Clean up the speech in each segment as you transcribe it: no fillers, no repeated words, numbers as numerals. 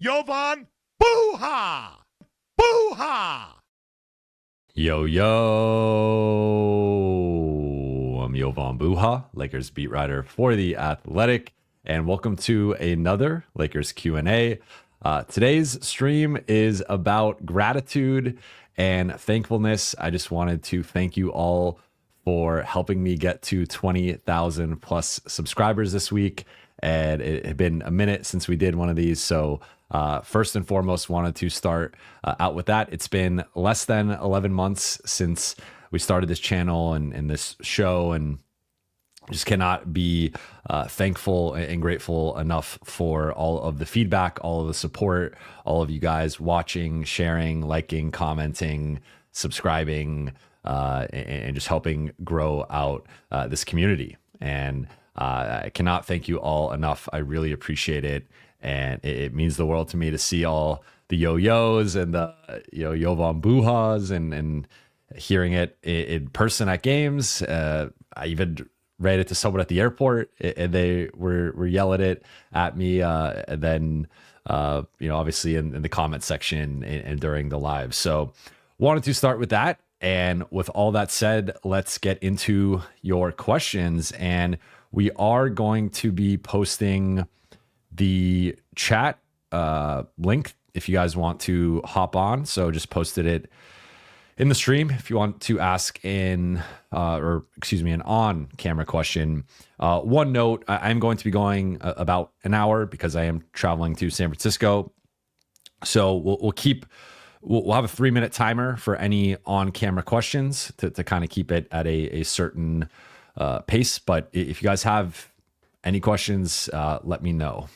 Jovan, boo-ha! Boo-ha! Yo, I'm Jovan Boo-ha, Lakers beat writer for The Athletic, and welcome to another Lakers Q&A. Today's stream is about gratitude and thankfulness. I just wanted to thank you all for helping me get to 20,000 plus subscribers this week. And it had been a minute since we did one of these. So first and foremost, wanted to start out with that. It's been less than 11 months since we started this channel and this show, and just cannot be thankful and grateful enough for all of the feedback, all of the support, all of you guys watching, sharing, liking, commenting, subscribing, and just helping grow out this community. And I cannot thank you all enough. I really appreciate it. And it means the world to me to see all the yo-yos and the Jovan Boo-has and hearing it in person at games. I even read it to someone at the airport, and they were yelling it at me. And then, obviously in the comment section and during the live. So wanted to start with that. And with all that said, let's get into your questions. And we are going to be posting the chat link if you guys want to hop on. So just posted it in the stream if you want to ask an on-camera question. One note, I'm going to be going about an hour because I am traveling to San Francisco. So we'll have a 3-minute timer for any on-camera questions to kind of keep it at a certain pace. But if you guys have any questions, let me know.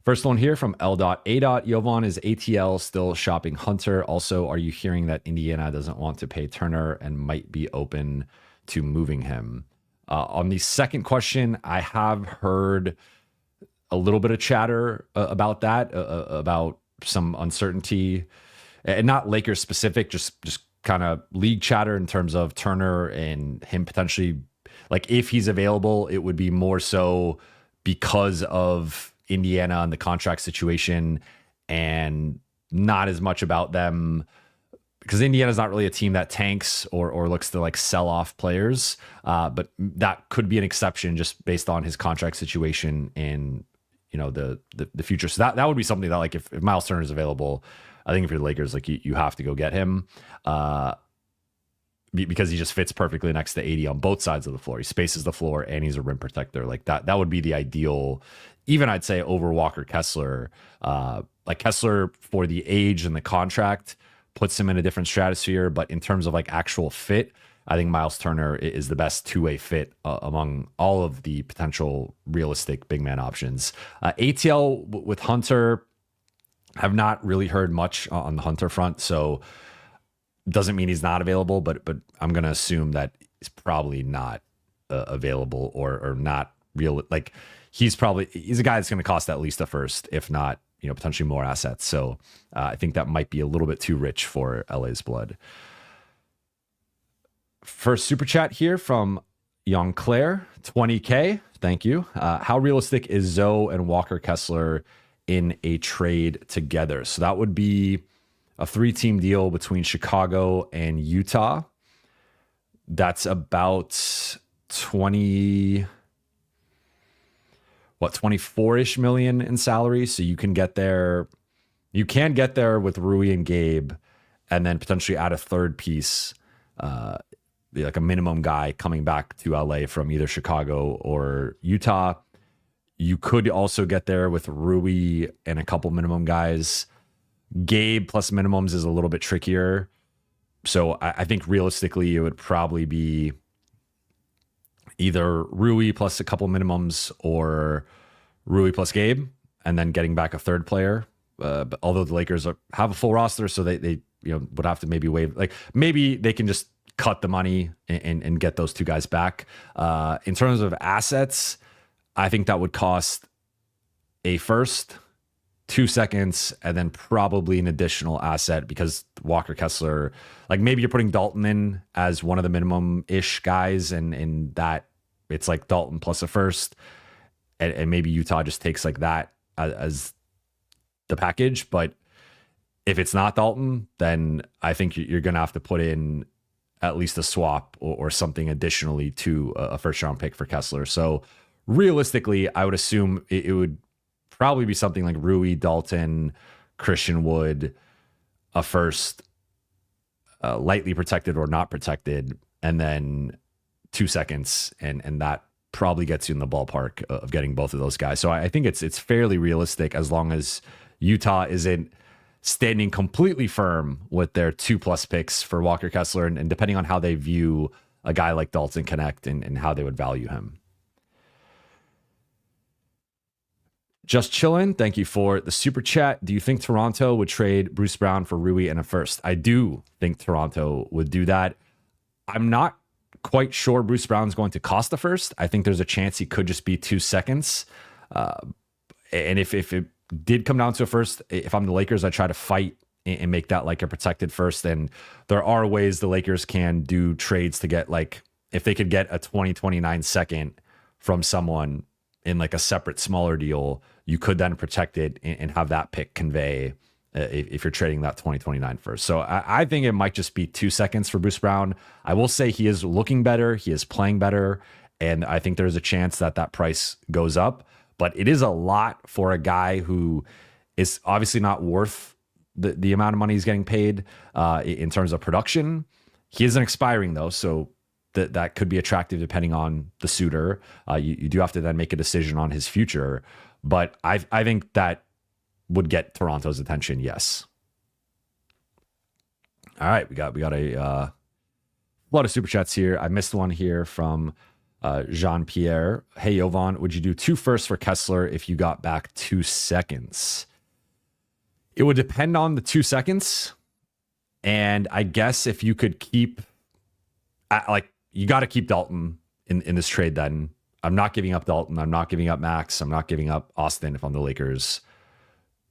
First one here from L.A. Jovan, is ATL still shopping Hunter? Also, are you hearing that Indiana doesn't want to pay Turner and might be open to moving him? On the second question, I have heard a little bit of chatter about that, about some uncertainty, and not Lakers specific, just kind of league chatter in terms of Turner and him potentially, like if he's available, it would be more so because of Indiana and the contract situation, and not as much about them because Indiana's not really a team that tanks or looks to like sell off players. But that could be an exception just based on his contract situation and the future. So that would be something that, like, if Miles Turner is available, I think if you're the Lakers, like you have to go get him because he just fits perfectly next to 80 on both sides of the floor. He spaces the floor and he's a rim protector. Like that would be the ideal, even I'd say over Walker Kessler. Like Kessler, for the age and the contract, puts him in a different stratosphere. But in terms of like actual fit, I think Miles Turner is the best two-way fit among all of the potential realistic big man options. ATL with Hunter, have not really heard much on the Hunter front, so doesn't mean he's not available, but I'm going to assume that he's probably not available or not real. Like he's a guy that's going to cost at least a first, if not, potentially more assets. So I think that might be a little bit too rich for LA's blood. First super chat here from Young Claire, 20K. Thank you. How realistic is Zoe and Walker Kessler in a trade together? So that would be a 3-team deal between Chicago and Utah. That's about 24-ish million in salary. So you can get there with Rui and Gabe, and then potentially add a third piece, like a minimum guy coming back to LA from either Chicago or Utah. You could also get there with Rui and a couple minimum guys. Gabe plus minimums is a little bit trickier. So I think realistically it would probably be either Rui plus a couple minimums or Rui plus Gabe, and then getting back a third player. But although the Lakers have a full roster, so they would have to maybe waive, like maybe they can just cut the money and get those two guys back. In terms of assets, I think that would cost a first, 2 seconds, and then probably an additional asset because Walker Kessler, like maybe you're putting Dalton in as one of the minimum-ish guys, and that it's like Dalton plus a first. and maybe Utah just takes like that as the package. But if it's not Dalton, then I think you're going to have to put in at least a swap or something additionally to a first round pick for Kessler. So realistically, I would assume it would probably be something like Rui, Dalton, Christian Wood, a first, lightly protected or not protected, and then 2 seconds, and that probably gets you in the ballpark of getting both of those guys. So I think it's fairly realistic as long as Utah isn't standing completely firm with their 2+ picks for Walker Kessler, and depending on how they view a guy like Dalton Connect and how they would value him. Just chilling. Thank you for the super chat. Do you think Toronto would trade Bruce Brown for Rui and a first? I do think Toronto would do that. I'm not quite sure Bruce Brown's going to cost the first. I think there's a chance he could just be 2 seconds. And if it did come down to a first, if I'm the Lakers, I try to fight and make that like a protected first. And there are ways the Lakers can do trades to get, like, if they could get a 2029 second from someone in like a separate smaller deal, you could then protect it and have that pick convey if you're trading that 2029 first. So I think it might just be 2 seconds for Bruce Brown. I will say he is looking better. He is playing better. And I think there's a chance that that price goes up. But it is a lot for a guy who is obviously not worth the amount of money he's getting paid in terms of production. He isn't expiring, though, so that could be attractive depending on the suitor. You do have to then make a decision on his future. But I think that would get Toronto's attention, yes. All right, we got a lot of super chats here. I missed one here from Jean-Pierre. Hey, Jovan, would you do 2 firsts for Kessler if you got back 2 seconds? It would depend on the 2 seconds. And I guess if you could keep, you got to keep Dalton in this trade then. I'm not giving up Dalton. I'm not giving up Max. I'm not giving up Austin if I'm the Lakers.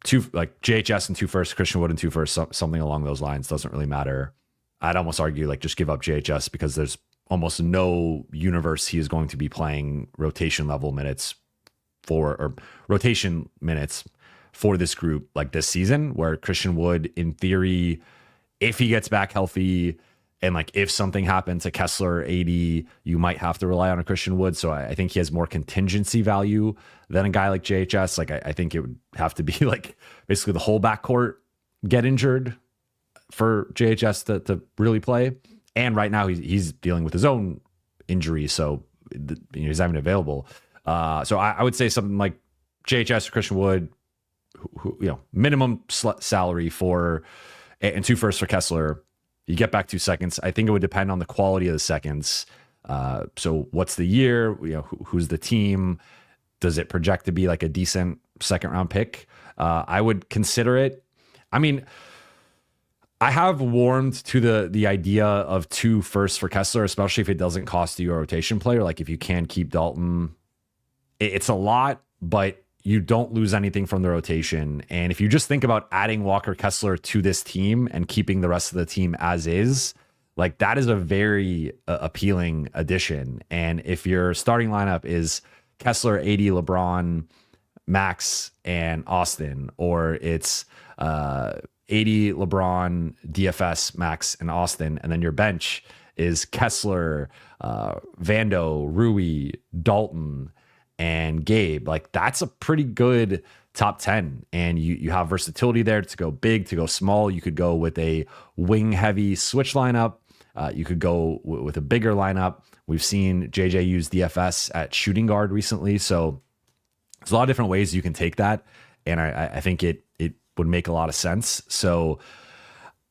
JHS and 2 firsts, Christian Wood and 2 firsts, something along those lines. Doesn't really matter. I'd almost argue just give up JHS because there's almost no universe he is going to be playing rotation minutes for this group like this season, where Christian Wood, in theory, if he gets back healthy and if something happened to Kessler 80, you might have to rely on a Christian Wood. So I think he has more contingency value than a guy like JHS. I think it would have to be basically the whole backcourt get injured for JHS to really play. And right now he's dealing with his own injury, so he's not even available. So I would say something like JHS or Christian Wood, who minimum salary for, and 2 firsts for Kessler. You get back 2 seconds. I think it would depend on the quality of the seconds. So what's the year? Who's the team? Does it project to be a decent second round pick? I would consider it. I mean, I have warmed to the idea of 2 firsts for Kessler, especially if it doesn't cost you a rotation player. If you can keep Dalton, it's a lot, but you don't lose anything from the rotation. And if you just think about adding Walker Kessler to this team and keeping the rest of the team as is, that is a very appealing addition. And if your starting lineup is Kessler, AD, LeBron, Max, and Austin, or it's 80 LeBron, DFS, Max, and Austin, and then your bench is Kessler, Vando, Rui, Dalton, and Gabe. That's a pretty good top 10. And you have versatility there to go big, to go small. You could go with a wing heavy switch lineup. You could go with a bigger lineup. We've seen JJ use DFS at shooting guard recently. So there's a lot of different ways you can take that. And I think it would make a lot of sense. So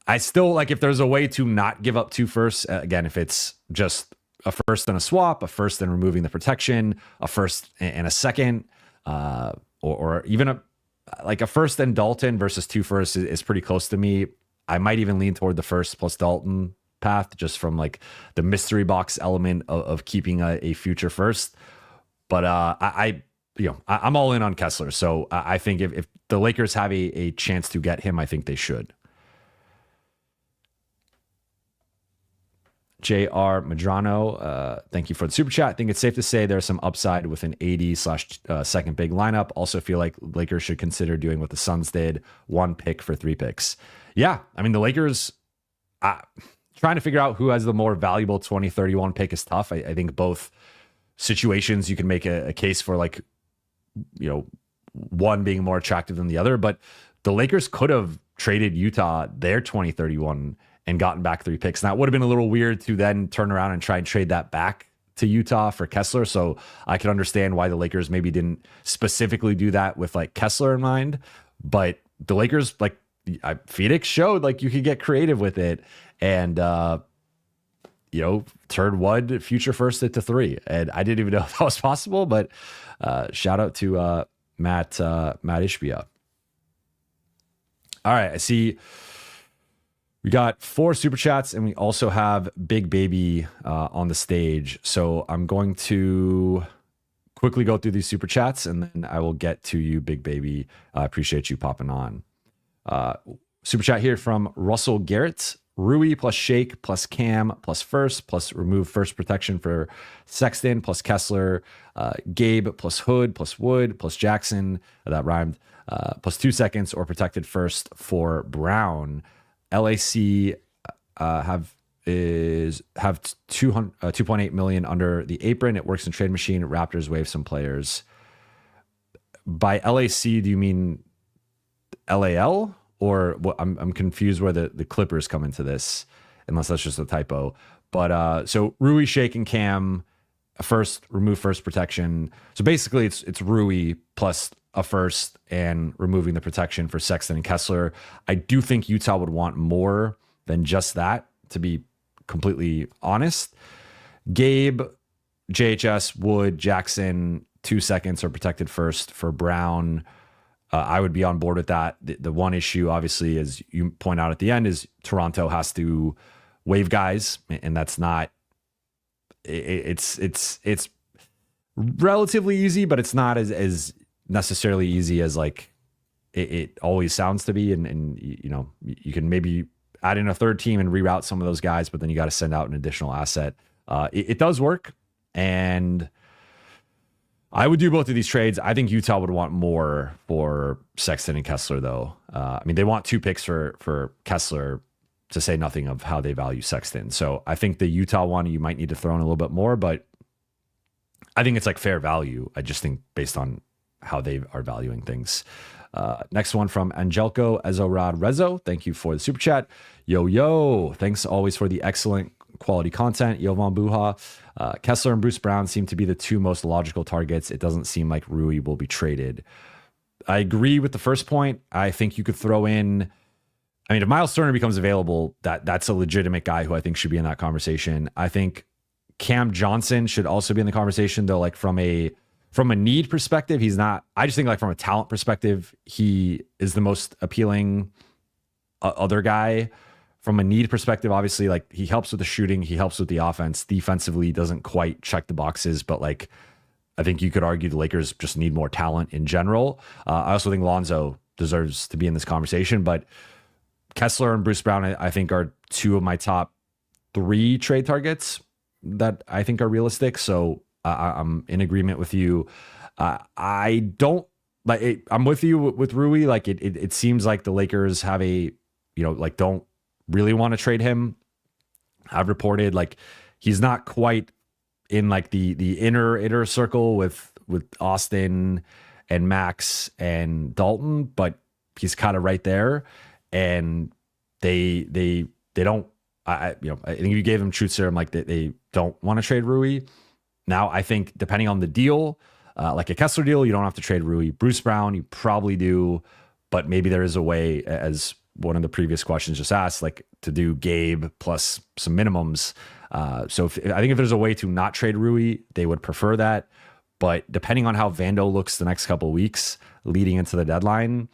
I still if there's a way to not give up 2 firsts, again, if it's just a first and a swap, a first and removing the protection, a first and a second, or even a first and Dalton versus 2 firsts is pretty close to me. I might even lean toward the first plus Dalton path, just from the mystery box element of keeping a future first. But I'm all in on Kessler. So I think if the Lakers have a chance to get him, I think they should. J.R. Madrano, thank you for the super chat. I think it's safe to say there's some upside with an 80 slash second big lineup. Also feel like Lakers should consider doing what the Suns did, 1 pick for 3 picks. Yeah, I mean, the Lakers, trying to figure out who has the more valuable 2031 pick is tough. I think both situations you can make a case for, like, you know, one being more attractive than the other, but the Lakers could have traded Utah their 2031 and gotten back 3 picks. Now, it would have been a little weird to then turn around and try and trade that back to Utah for Kessler. So I can understand why the Lakers maybe didn't specifically do that with like Kessler in mind. But the Lakers, like, Phoenix showed like you could get creative with it and, you know, turn 1 future first into 3. And I didn't even know if that was possible, but shout out to Matt Ishbia. All right, I see we got 4 super chats, and we also have Big Baby on the stage. So I'm going to quickly go through these super chats, and then I will get to you, Big Baby. I appreciate you popping on. Super chat here from Russell Garrett. Rui plus Shake plus Cam plus first plus remove first protection for Sexton plus Kessler. Gabe plus Hood plus Wood plus Jackson. That rhymed. Plus 2 seconds or protected first for Brown. LAC have 2.8 million under the apron. It works in trade machine. Raptors waive some players. By LAC, do you mean LAL? Or what? I'm confused where the Clippers come into this, unless that's just a typo. But so Rui, Shake, and Cam first, remove first protection. So basically, it's Rui plus a first and removing the protection for Sexton and Kessler. I do think Utah would want more than just that, to be completely honest. Gabe, JHS, Wood, Jackson, 2 seconds or protected first for Brown. I would be on board with that. The one issue, obviously, as you point out at the end, is Toronto has to waive guys, and that's not. It's relatively easy, but it's not as necessarily easy as like it always sounds to be. And you know, you can maybe add in a third team and reroute some of those guys, but then you got to send out an additional asset. It does work, and I would do both of these trades. I think Utah would want more for Sexton and Kessler, though. I mean, they want 2 picks for Kessler, to say nothing of how they value Sexton. So I think the Utah one, you might need to throw in a little bit more, but I think it's like fair value. I just think based on how they are valuing things. Next one from Angelco Ezorad Rezo. Thank you for the super chat. Yo. Thanks always for the excellent quality content. Jovan Buha. Kessler and Bruce Brown seem to be the 2 most logical targets. It doesn't seem like Rui will be traded. I agree with the first point. I think you could throw in, I mean, if Miles Turner becomes available, that's a legitimate guy who I think should be in that conversation. I think Cam Johnson should also be in the conversation, though, like from a need perspective, he's not. I just think like from a talent perspective, he is the most appealing other guy. From a need perspective, obviously, like he helps with the shooting, he helps with the offense. Defensively, doesn't quite check the boxes, but like I think you could argue the Lakers just need more talent in general. I also think Lonzo deserves to be in this conversation, but Kessler and Bruce Brown, I think, are 2 of my top 3 trade targets that I think are realistic. So I'm in agreement with you. I don't like it. I'm with you with Rui. Like it seems like the Lakers have don't really want to trade him. I've reported like he's not quite in like the inner circle with Austin and Max and Dalton, but he's kind of right there. And they don't. I think you gave them truth serum, like they don't want to trade Rui. Now I think depending on the deal, like a Kessler deal, you don't have to trade Rui. Bruce Brown, you probably do, but maybe there is a way, as one of the previous questions just asked, like to do Gabe plus some minimums. So I think if there's a way to not trade Rui, they would prefer that. But depending on how Vando looks the next couple of weeks leading into the deadline,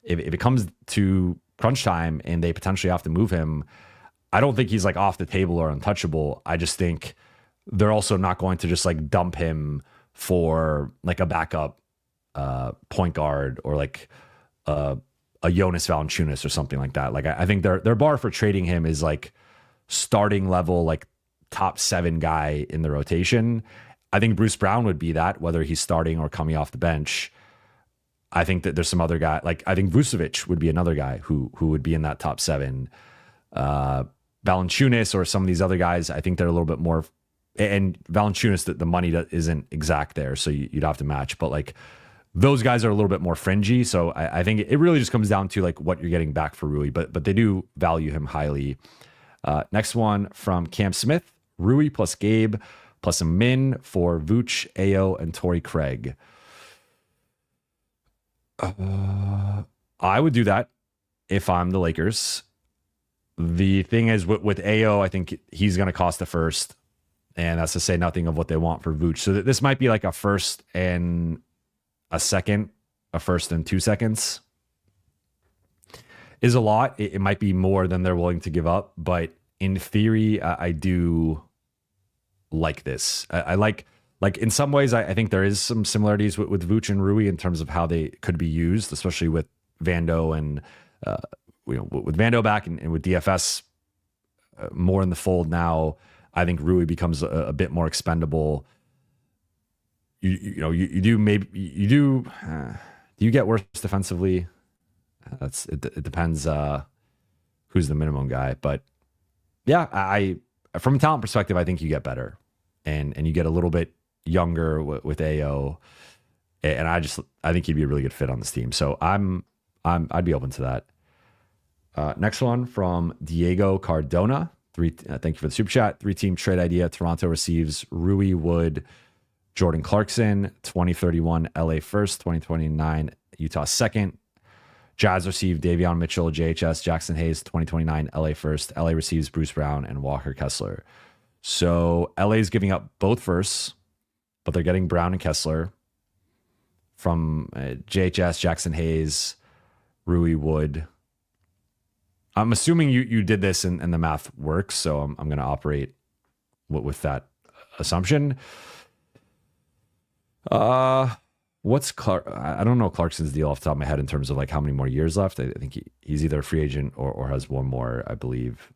if it comes to crunch time and they potentially have to move him, I don't think he's like off the table or untouchable. I just think they're also not going to just like dump him for like a backup point guard or like a Jonas Valanciunas or something like that. Like I think their bar for trading him is like starting level, like top 7 guy in the rotation. I think Bruce Brown would be that, whether he's starting or coming off the bench. I think that there's some other guy, like I think Vucevic would be another guy who would be in that top 7. Valanciunas or some of these other guys, I think they're a little bit more. And Valanciunas, the money isn't exact there, so you'd have to match. But like those guys are a little bit more fringy. So I think it really just comes down to like what you're getting back for Rui. But they do value him highly. Next one from Cam Smith: Rui plus Gabe plus a min for Vooch, Ao, and Torrey Craig. I would do that if I'm the Lakers. The thing is with Ao, I think he's going to cost a first, and that's to say nothing of what they want for Vooch. So this might be like a first and a second, a first and 2 seconds is a lot. It might be more than they're willing to give up, but in theory, I do like this. I like in some ways, I think there is some similarities with Vooch and Rui in terms of how they could be used, especially with Vando and with Vando back and with DFS more in the fold now. I think Rui becomes a bit more expendable. You do you get worse defensively? It depends who's the minimum guy, but yeah, I from a talent perspective, I think you get better, and you get a little bit younger with Ao, and I think he'd be a really good fit on this team. So I'd be open to that. Next one from Diego Cardona. Thank you for the super chat. 3-team trade idea. Toronto receives Rui, Wood, Jordan Clarkson, 2031 LA first, 2029 Utah second. Jazz receive Davion Mitchell, JHS, Jackson Hayes, 2029 LA first. LA receives Bruce Brown and Walker Kessler. So LA is giving up both firsts, but they're getting Brown and Kessler from JHS, Jackson Hayes, Rui, Wood. I'm assuming you did this and the math works, so I'm going to operate with that assumption. What's Clark? I don't know Clarkson's deal off the top of my head in terms of like how many more years left. I think he's either a free agent or has one more, I believe.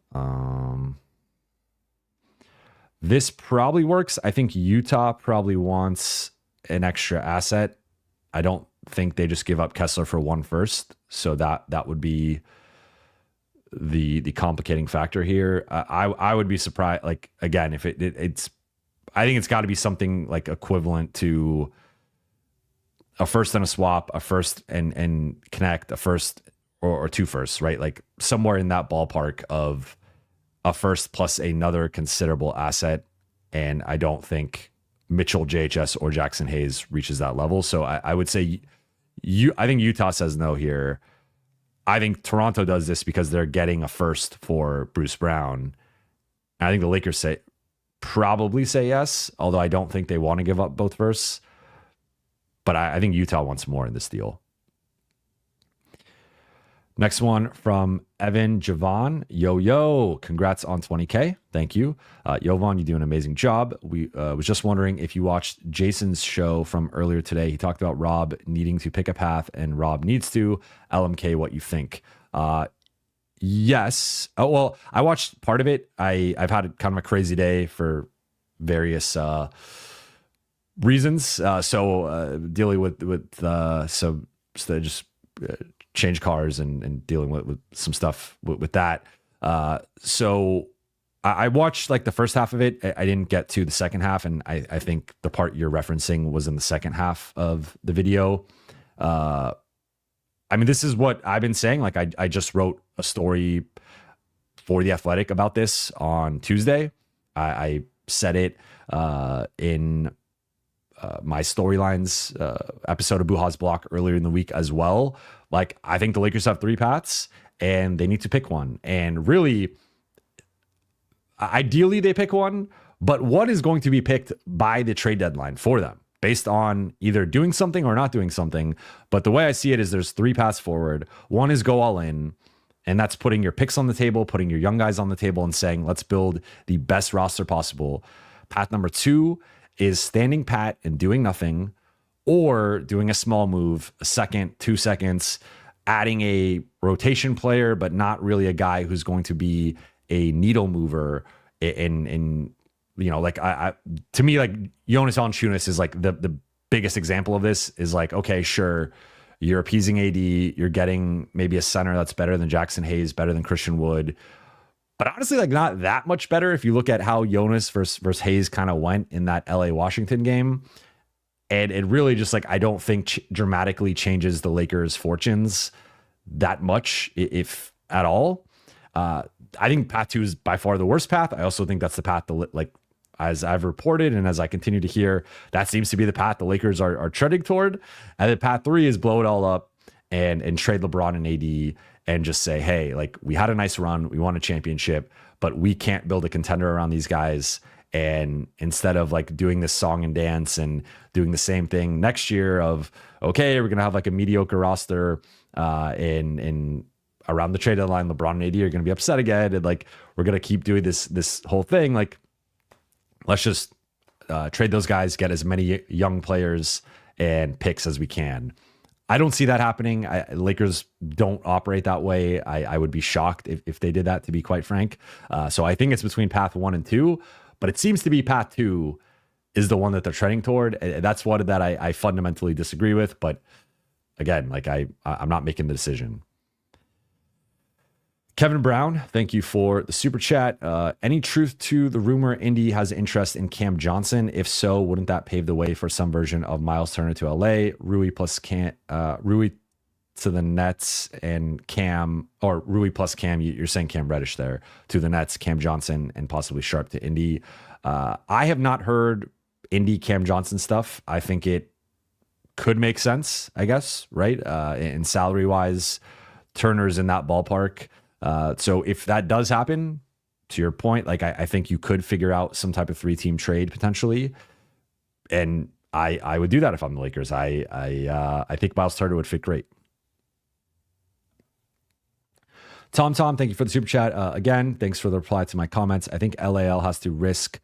This probably works. I think Utah probably wants an extra asset. I don't think they just give up Kessler for one first, so that would be the complicating factor here. I would be surprised. Like again, if it's, I think it's got to be something like equivalent to a first and a swap, a first and connect, a first or 2 firsts, right? Like somewhere in that ballpark of a first plus another considerable asset. And I don't think Mitchell, JHS, or Jackson Hayes reaches that level. So I would say I think Utah says no here. I think Toronto does this because they're getting a first for Bruce Brown. And I think the Lakers probably say yes, although I don't think they want to give up both firsts. But I think Utah wants more in this deal. Next one from Evan Jovan. Yo, congrats on 20K. Thank you. Jovan, you do an amazing job. We was just wondering if you watched Jason's show from earlier today. He talked about Rob needing to pick a path and Rob needs to. LMK, what you think? Yes. Oh, well, I watched part of it. I've had kind of a crazy day for various reasons. So dealing with so just change cars and dealing with some stuff with that. So I watched like the first half of it. I didn't get to the second half. And I think the part you're referencing was in the second half of the video. I mean, this is what I've been saying. Like I just wrote a story for The Athletic about this on Tuesday. I said it in my storylines episode of Buha's Block earlier in the week as well. Like, I think the Lakers have 3 paths and they need to pick one. And really, ideally they pick one, but what is going to be picked by the trade deadline for them based on either doing something or not doing something. But the way I see it is there's 3 paths forward. One is go all in, and that's putting your picks on the table, putting your young guys on the table and saying, let's build the best roster possible. Path number 2 is standing pat and doing nothing, or doing a small move, a second, 2 seconds, adding a rotation player, but not really a guy who's going to be a needle mover and like to me, like Jonas Valanciunas is like the biggest example of this. Is like, okay, sure, you're appeasing AD, you're getting maybe a center that's better than Jackson Hayes, better than Christian Wood, but honestly, like not that much better if you look at how Jonas versus Hayes kind of went in that LA Washington game. And it really just like, I don't think dramatically changes the Lakers' fortunes that much, if at all. I think path 2 is by far the worst path. I also think that's the path that, like, as I've reported and as I continue to hear, that seems to be the path the Lakers are treading toward. And then path 3 is blow it all up and trade LeBron and AD and just say, hey, like, we had a nice run, we won a championship, but we can't build a contender around these guys. And instead of like doing this song and dance and doing the same thing next year of, okay, we're going to have like a mediocre roster in around the trade deadline, LeBron and AD are going to be upset again. And like, we're going to keep doing this whole thing. Like, let's just trade those guys, get as many young players and picks as we can. I don't see that happening. Lakers don't operate that way. I would be shocked if they did that, to be quite frank. So I think it's between path 1 and 2, but it seems to be path 2 is the one that they're trending toward. That's one that I fundamentally disagree with. But again, like I'm not making the decision. Kevin Brown, thank you for the super chat. Any truth to the rumor Indy has interest in Cam Johnson? If so, wouldn't that pave the way for some version of Miles Turner to LA, Rui to the Nets, and Cam, or Rui plus Cam, you're saying Cam Reddish there, to the Nets, Cam Johnson, and possibly Sharp to Indy? I have not heard Indy Cam Johnson stuff. I think it could make sense, I guess, right? In salary wise, Turner's in that ballpark. So if that does happen, to your point, like I think you could figure out some type of 3-team trade potentially. And I would do that if I'm the Lakers. I think Miles Turner would fit great. Tom, thank you for the super chat. Again, thanks for the reply to my comments. I think LAL has to risk,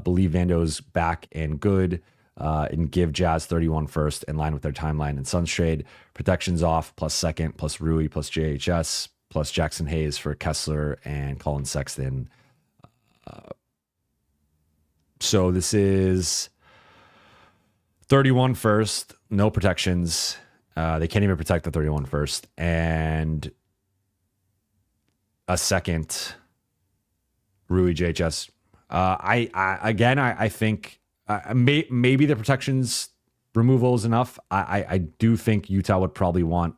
believe Vando's back and good, and give Jazz 31 first in line with their timeline and Suns trade. Protections off, plus second, plus Rui, plus JHS, plus Jackson Hayes for Kessler and Colin Sexton. So this is 31 first, no protections. They can't even protect the 31 first. And a second, Rui, JHS. I think maybe the protections removal is enough. I do think Utah would probably want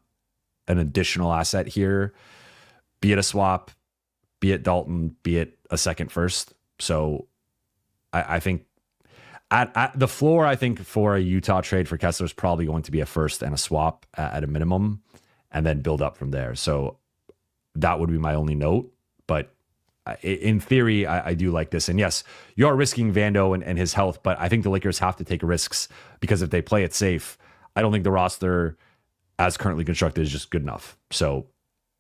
an additional asset here, be it a swap, be it Dalton, be it a second first. So I think at the floor, I think for a Utah trade for Kessler is probably going to be a first and a swap at a minimum, and then build up from there. So that would be my only note. But in theory, I do like this. And yes, you are risking Vando and his health, but I think the Lakers have to take risks, because if they play it safe, I don't think the roster as currently constructed is just good enough. So,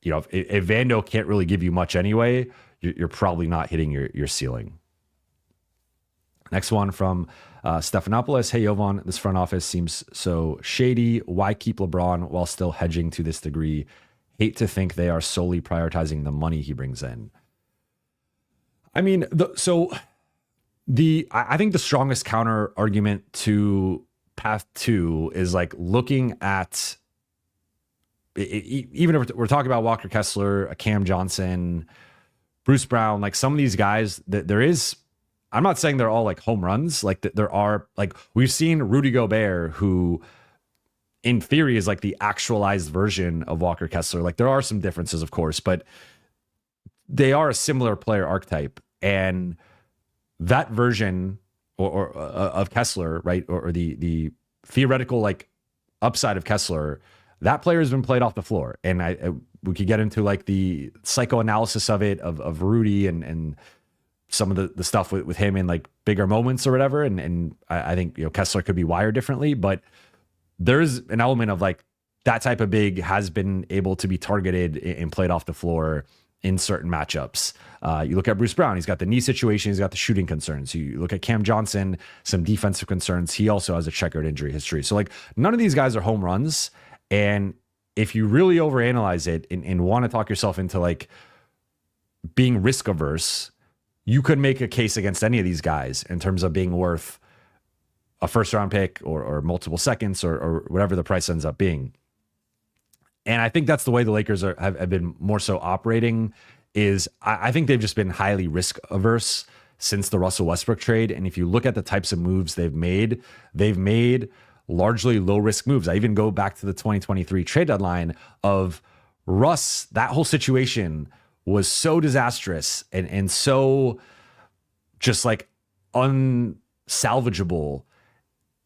if Vando can't really give you much anyway, you're probably not hitting your ceiling. Next one from Stephanopoulos. Hey, Jovan, this front office seems so shady. Why keep LeBron while still hedging to this degree? Hate to think they are solely prioritizing the money he brings in. I mean, I think the strongest counter argument to path 2 is like looking at, even if we're talking about Walker Kessler, a Cam Johnson, Bruce Brown, like some of these guys that there is, I'm not saying they're all like home runs. Like there are, like we've seen Rudy Gobert, who in theory is like the actualized version of Walker Kessler. Like there are some differences, of course, but they are a similar player archetype. And that version or of Kessler, right, or the theoretical like upside of Kessler, that player has been played off the floor. And we could get into like the psychoanalysis of it, of Rudy and some of the stuff with him in like bigger moments or whatever. And I think, Kessler could be wired differently, but there's an element of like that type of big has been able to be targeted and played off the floor in certain matchups. You look at Bruce Brown, he's got the knee situation, he's got the shooting concerns. You look at Cam Johnson, some defensive concerns. He also has a checkered injury history. So like none of these guys are home runs. And if you really overanalyze it and want to talk yourself into like being risk averse, you could make a case against any of these guys in terms of being worth a first round pick or multiple seconds or whatever the price ends up being. And I think that's the way the Lakers have been more so operating. Is I think they've just been highly risk averse since the Russell Westbrook trade. And if you look at the types of moves they've made largely low risk moves. I even go back to the 2023 trade deadline of Russ. That whole situation was so disastrous and so just like unsalvageable.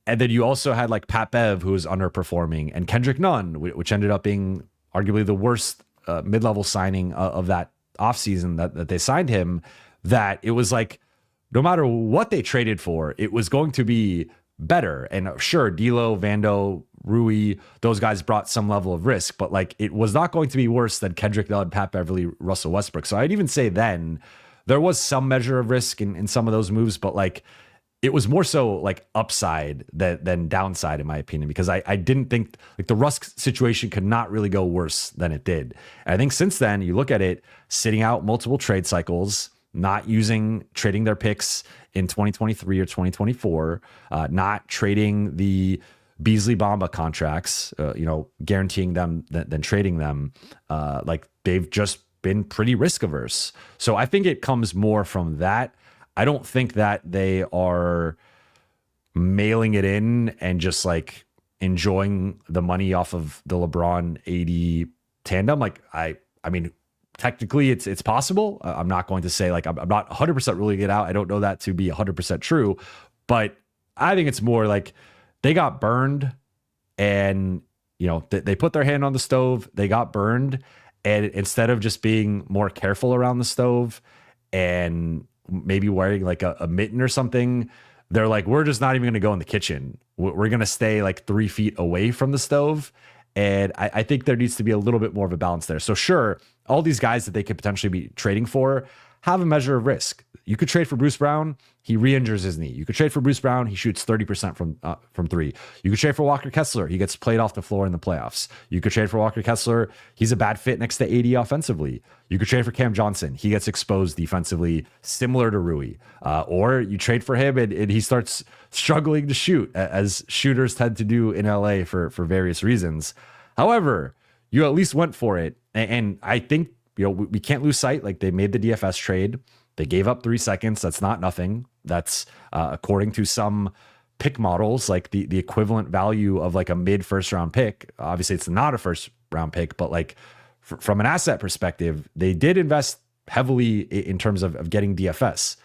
And then you also had like Pat Bev, who was underperforming, and Kendrick Nunn, which ended up being arguably the worst mid-level signing of that offseason that they signed him, that it was like, no matter what they traded for, it was going to be better. And sure, D'Lo, Vando, Rui, those guys brought some level of risk, but like it was not going to be worse than Kendrick Nunn, Pat Beverly, Russell Westbrook. So I'd even say then there was some measure of risk in some of those moves, but like it was more so like upside than downside, in my opinion, because I didn't think like the Russ situation could not really go worse than it did. And I think since then, you look at it, sitting out multiple trade cycles, not trading their picks in 2023 or 2024, not trading the Beasley Bamba contracts, guaranteeing them, then trading them. Like they've just been pretty risk averse. So I think it comes more from that. I don't think that they are mailing it in and just like enjoying the money off of the LeBron AD tandem. Like I mean, technically it's possible. I'm not going to say like, I'm not 100% ruling it out. I don't know that to be 100% true, but I think it's more like they got burned and, they put their hand on the stove, they got burned. And instead of just being more careful around the stove and maybe wearing like a mitten or something, they're like, we're just not even going to go in the kitchen. We're going to stay like 3 feet away from the stove. And I think there needs to be a little bit more of a balance there. So sure, all these guys that they could potentially be trading for have a measure of risk. You could trade for Bruce Brown, he re-injures his knee. You could trade for Bruce Brown, he shoots 30% from three. You could trade for Walker Kessler, he gets played off the floor in the playoffs. You could trade for Walker Kessler, he's a bad fit next to AD offensively. You could trade for Cam Johnson, he gets exposed defensively, similar to Rui. Or you trade for him and he starts struggling to shoot, as shooters tend to do in LA for various reasons. However, you at least went for it. And I think, we can't lose sight. Like they made the DFS trade. They gave up 3 seconds. That's not nothing. That's according to some pick models, like the equivalent value of like a mid first round pick. Obviously it's not a first round pick, but like from an asset perspective, they did invest heavily in terms of getting DFS.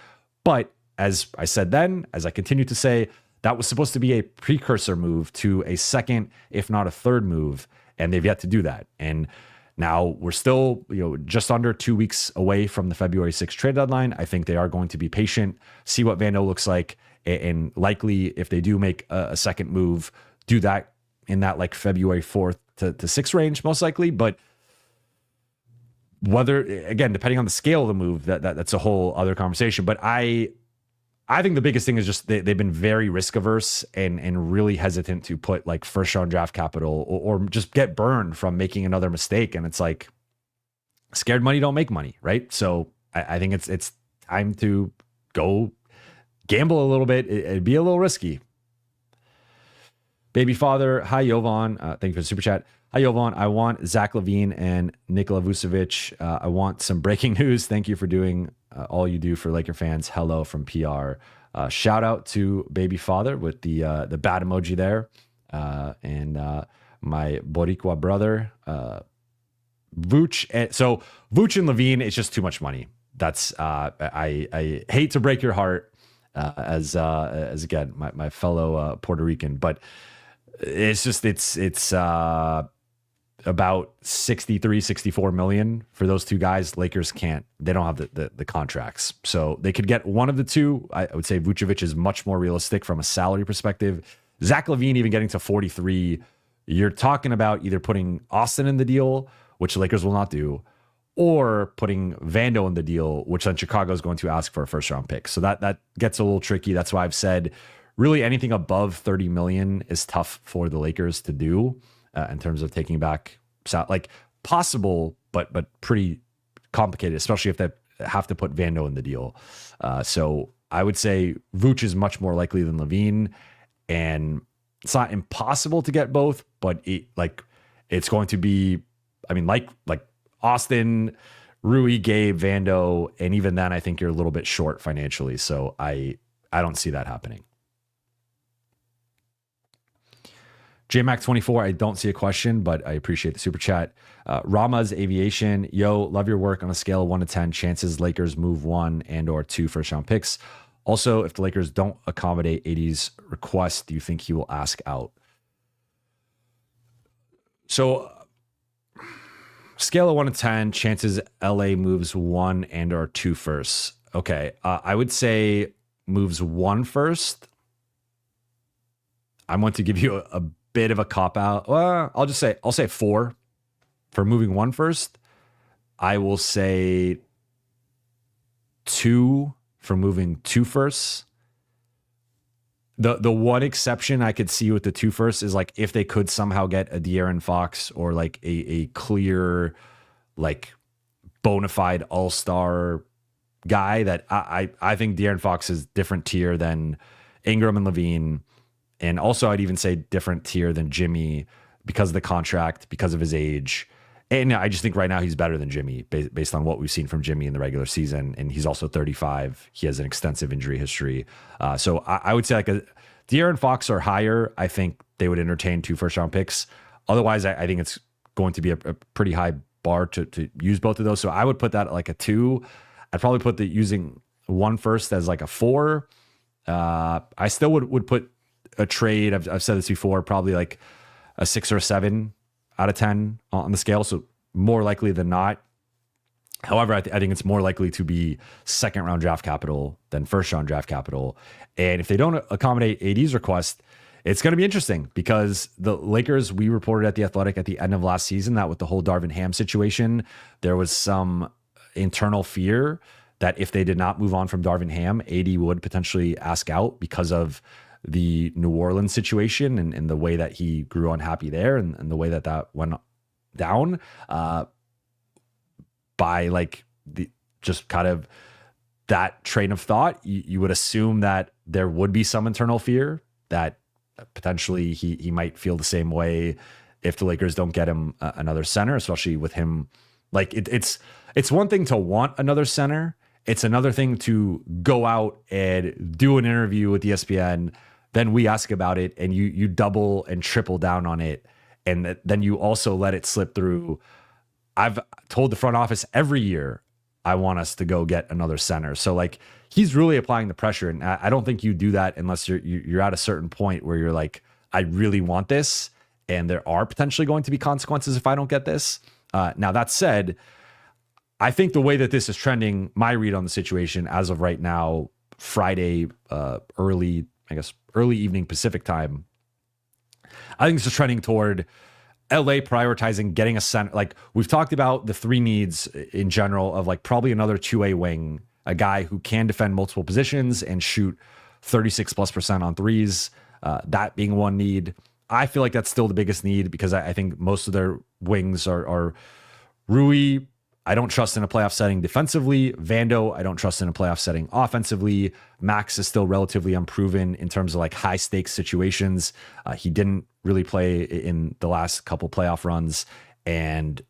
But as I said then, as I continue to say, that was supposed to be a precursor move to a second, if not a third move. And they've yet to do that. And now we're still, just under 2 weeks away from the February 6th trade deadline. I think they are going to be patient, see what Vando looks like, and likely if they do make a second move, do that in that like February 4th to 6th range, most likely. But whether, again, depending on the scale of the move, that's a whole other conversation. But I think the biggest thing is just they've been very risk averse and really hesitant to put like first round draft capital or just get burned from making another mistake. And it's like scared money don't make money, right? So I think it's time to go gamble a little bit. It'd be a little risky. Baby Father, hi Jovan. Thank you for the super chat. Hi Jovan. I want Zach LaVine and Nikola Vucevic. I want some breaking news. Thank you for doing all you do for Laker fans. Hello from PR. Shout out to Baby Father with the bad emoji there, and my Boricua brother, Vooch. So Vooch and LaVine, it's just too much money. That's I hate to break your heart, as again my fellow Puerto Rican, but it's just it's about 64 million for those two guys. Lakers they don't have the contracts. So they could get one of the two. I would say Vucevic is much more realistic from a salary perspective. Zach LaVine even getting to 43. You're talking about either putting Austin in the deal, which the Lakers will not do, or putting Vando in the deal, which then Chicago is going to ask for a first round pick. So that gets a little tricky. That's why I've said really anything above 30 million is tough for the Lakers to do. In terms of taking back, like possible, but pretty complicated, especially if they have to put Vando in the deal. So I would say Vooch is much more likely than Levine, and it's not impossible to get both, but it's going to be, I mean, like Austin, Rui, Gabe, Vando, and even then I think you're a little bit short financially. So I don't see that happening. JMac24, I don't see a question, but I appreciate the super chat. Rama's Aviation, yo, love your work on a scale of 1 to 10. Chances Lakers move 1 and or 2 first round picks. Also, if the Lakers don't accommodate AD's request, do you think he will ask out? So, scale of 1 to 10, chances LA moves 1 and or 2 first. Okay, I would say moves 1 first. I want to give you a bit of a cop out. Well, I'll say 4 for moving 1 first. I will say 2 for moving 2 first. The one exception I could see with the 2 first is like if they could somehow get a De'Aaron Fox or like a clear, like bona fide all-star guy that I think De'Aaron Fox is different tier than Ingram and Levine. And also, I'd even say different tier than Jimmy because of the contract, because of his age. And I just think right now he's better than Jimmy based on what we've seen from Jimmy in the regular season. And he's also 35. He has an extensive injury history. So I would say like a De'Aaron Fox or higher, I think they would entertain 2 first round picks. Otherwise, I think it's going to be a pretty high bar to use both of those. So I would put that at like a 2. I'd probably put the using 1 first as like a 4. I still would put a trade, I've said this before, probably like a 6 or a 7 out of 10 on the scale. So more likely than not. However, I think it's more likely to be second round draft capital than first round draft capital. And if they don't accommodate AD's request, it's going to be interesting because the Lakers, we reported at The Athletic at the end of last season that with the whole Darvin Ham situation, there was some internal fear that if they did not move on from Darvin Ham, AD would potentially ask out because of the New Orleans situation and the way that he grew unhappy there and the way that went down by like the just kind of that train of thought. You would assume that there would be some internal fear that potentially he might feel the same way if the Lakers don't get him another center, especially with him. Like it's one thing to want another center. It's another thing to go out and do an interview with ESPN. Then we ask about it and you double and triple down on it. And then you also let it slip through. I've told the front office every year, I want us to go get another center. So like he's really applying the pressure. And I don't think you do that unless you're at a certain point where you're like, I really want this. And there are potentially going to be consequences if I don't get this. Now that said, I think the way that this is trending, my read on the situation as of right now, Friday, early evening Pacific time, I think this is trending toward LA prioritizing getting a center. Like we've talked about the 3 needs in general of like probably another 2A wing, a guy who can defend multiple positions and shoot 36+% on threes. That being one need. I feel like that's still the biggest need because I think most of their wings are Rui. I don't trust in a playoff setting defensively. Vando, I don't trust in a playoff setting offensively. Max is still relatively unproven in terms of like high stakes situations. He didn't really play in the last couple playoff runs. And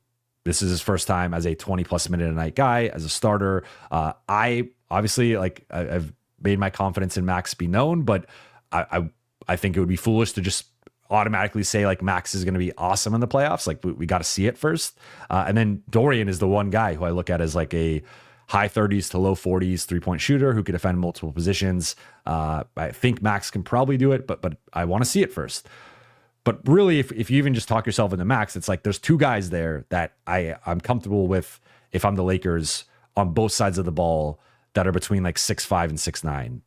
this is his first time as a 20+ minute a night guy, as a starter. I obviously I've made my confidence in Max be known, but I think it would be foolish to just automatically say like Max is going to be awesome in the playoffs. Like we got to see it first. And then Dorian is the one guy who I look at as like a high 30s to low 40s 3-point shooter who could defend multiple positions. I think Max can probably do it, but I want to see it first. But really, if you even just talk yourself into Max, it's like there's 2 guys there that I'm comfortable with if I'm the Lakers on both sides of the ball that are between like 6'5" and 6'9".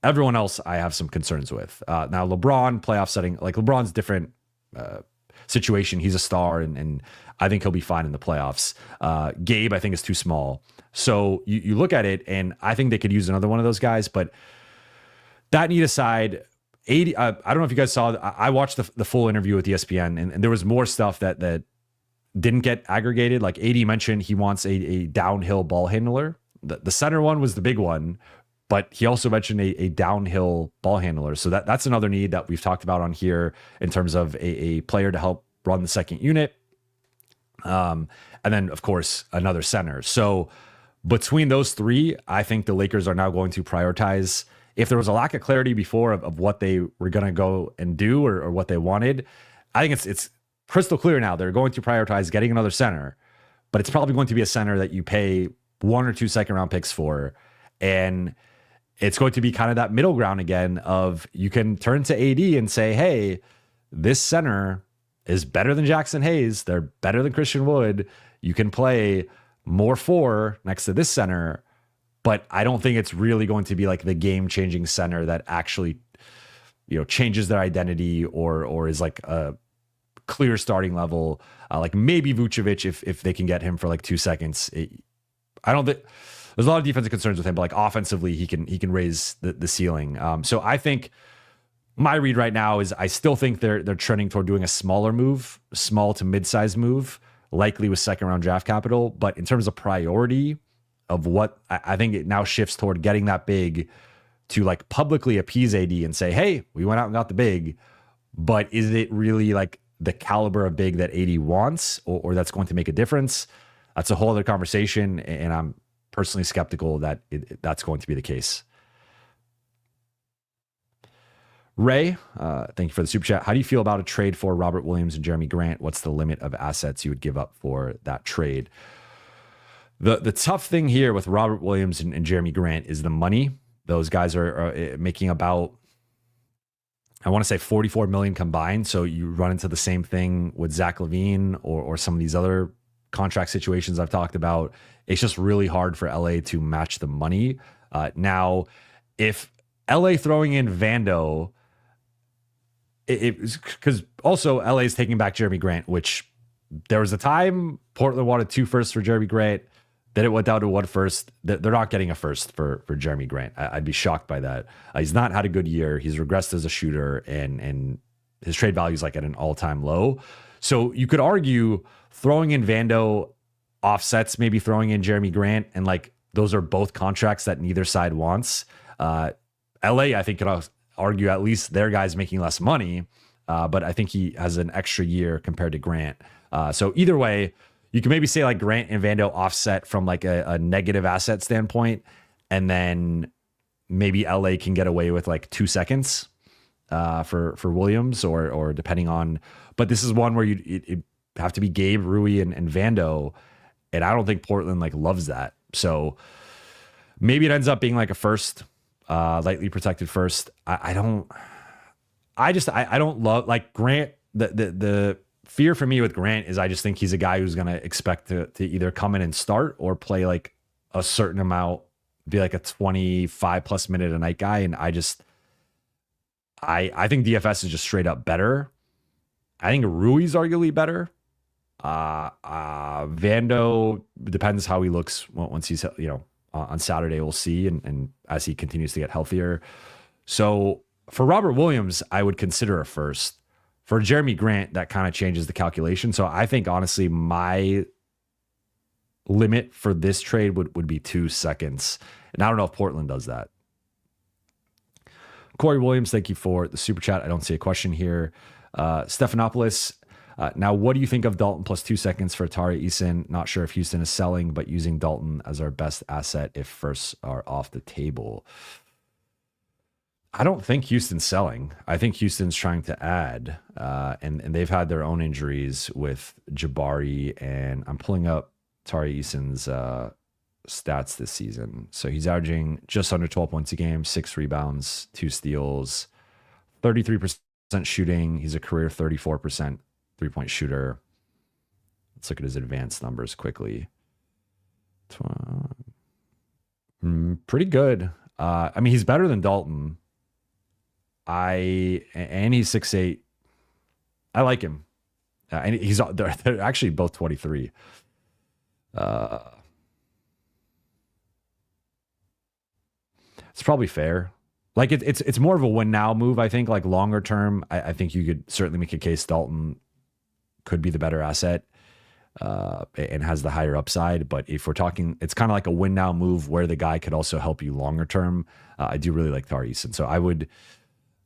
Everyone else I have some concerns with. Now, LeBron, playoff setting, like LeBron's different situation. He's a star, and I think he'll be fine in the playoffs. Gabe, I think, is too small. So you look at it, and I think they could use another one of those guys. But that need aside, 80. I don't know if you guys saw. I watched the full interview with ESPN, and there was more stuff that didn't get aggregated. Like AD mentioned, he wants a downhill ball handler. The center one was the big one, but he also mentioned a downhill ball handler. So that's another need that we've talked about on here in terms of a player to help run the second unit. And then, of course, another center. So between those three, I think the Lakers are now going to prioritize. If there was a lack of clarity before of what they were going to go and do or what they wanted, I think it's crystal clear now. They're going to prioritize getting another center, but it's probably going to be a center that you pay 1 or 2 second-round picks for. And it's going to be kind of that middle ground again of you can turn to AD and say, hey, this center is better than Jackson Hayes. They're better than Christian Wood. You can play more 4 next to this center, but I don't think it's really going to be like the game-changing center that actually, changes their identity or is like a clear starting level. Like maybe Vucevic if they can get him for like 2 seconds. I don't think there's a lot of defensive concerns with him, but like offensively, he can raise the ceiling. So I think my read right now is I still think they're trending toward doing a smaller move, small to mid-size move, likely with second-round draft capital. But in terms of priority of what I think it now shifts toward getting that big to like publicly appease AD and say, hey, we went out and got the big, but is it really like the caliber of big that AD wants or that's going to make a difference? That's a whole other conversation, and I'm personally skeptical that that's going to be the case. Ray, thank you for the super chat. How do you feel about a trade for Robert Williams and Jeremy Grant? What's the limit of assets you would give up for that trade? The tough thing here with Robert Williams and Jeremy Grant is the money. Those guys are making about, I want to say 44 million combined. So you run into the same thing with Zach LaVine or some of these other contract situations I've talked about. It's just really hard for LA to match the money. Now, if LA throwing in Vando, because also LA is taking back Jeremy Grant, which there was a time Portland wanted 2 firsts for Jeremy Grant. Then it went down to 1 first. They're not getting a first for Jeremy Grant. I'd be shocked by that. He's not had a good year. He's regressed as a shooter, and his trade value is like at an all-time low. So you could argue throwing in Vando offsets maybe throwing in Jeremy Grant, and like those are both contracts that neither side wants. LA, I think, could argue at least their guy's making less money, but I think he has an extra year compared to Grant. So either way, you can maybe say like Grant and Vando offset from like a negative asset standpoint, and then maybe LA can get away with like 2 seconds for Williams or depending on. But this is one where you have to be Gabe, Rui, and Vando, and I don't think Portland like loves that. So maybe it ends up being like a first. Lightly protected first. I don't love like Grant. The fear for me with Grant is I just think he's a guy who's going to expect to either come in and start or play like a certain amount, be like a 25 plus minute a night guy. And I think DFS is just straight up better. I think Rui's arguably better. Vando depends how he looks once he's, on Saturday, we'll see. And as he continues to get healthier. So for Robert Williams, I would consider a first. For Jeremy Grant, that kind of changes the calculation. So I think, honestly, my limit for this trade would be 2 seconds. And I don't know if Portland does that. Corey Williams, thank you for the super chat. I don't see a question here. Stephanopoulos, now what do you think of Dalton plus 2 seconds for Tari Eason? Not sure if Houston is selling, but using Dalton as our best asset if firsts are off the table. I don't think Houston's selling. I think Houston's trying to add, and they've had their own injuries with Jabari, and I'm pulling up Tari Eason's stats this season. So he's averaging just under 12 points a game, 6 rebounds, 2 steals, 33% shooting. He's a career 34% three-point shooter. Let's look at his advanced numbers quickly. Pretty good. I mean, he's better than Dalton. And he's 6'8". I like him. And they're actually both 23. It's probably fair. Like it's more of a win now move, I think. Like longer term, I think you could certainly make a case Dalton could be the better asset. and has the higher upside. But if we're talking, it's kind of like a win now move where the guy could also help you longer term. I do really like Tari Eason. So I would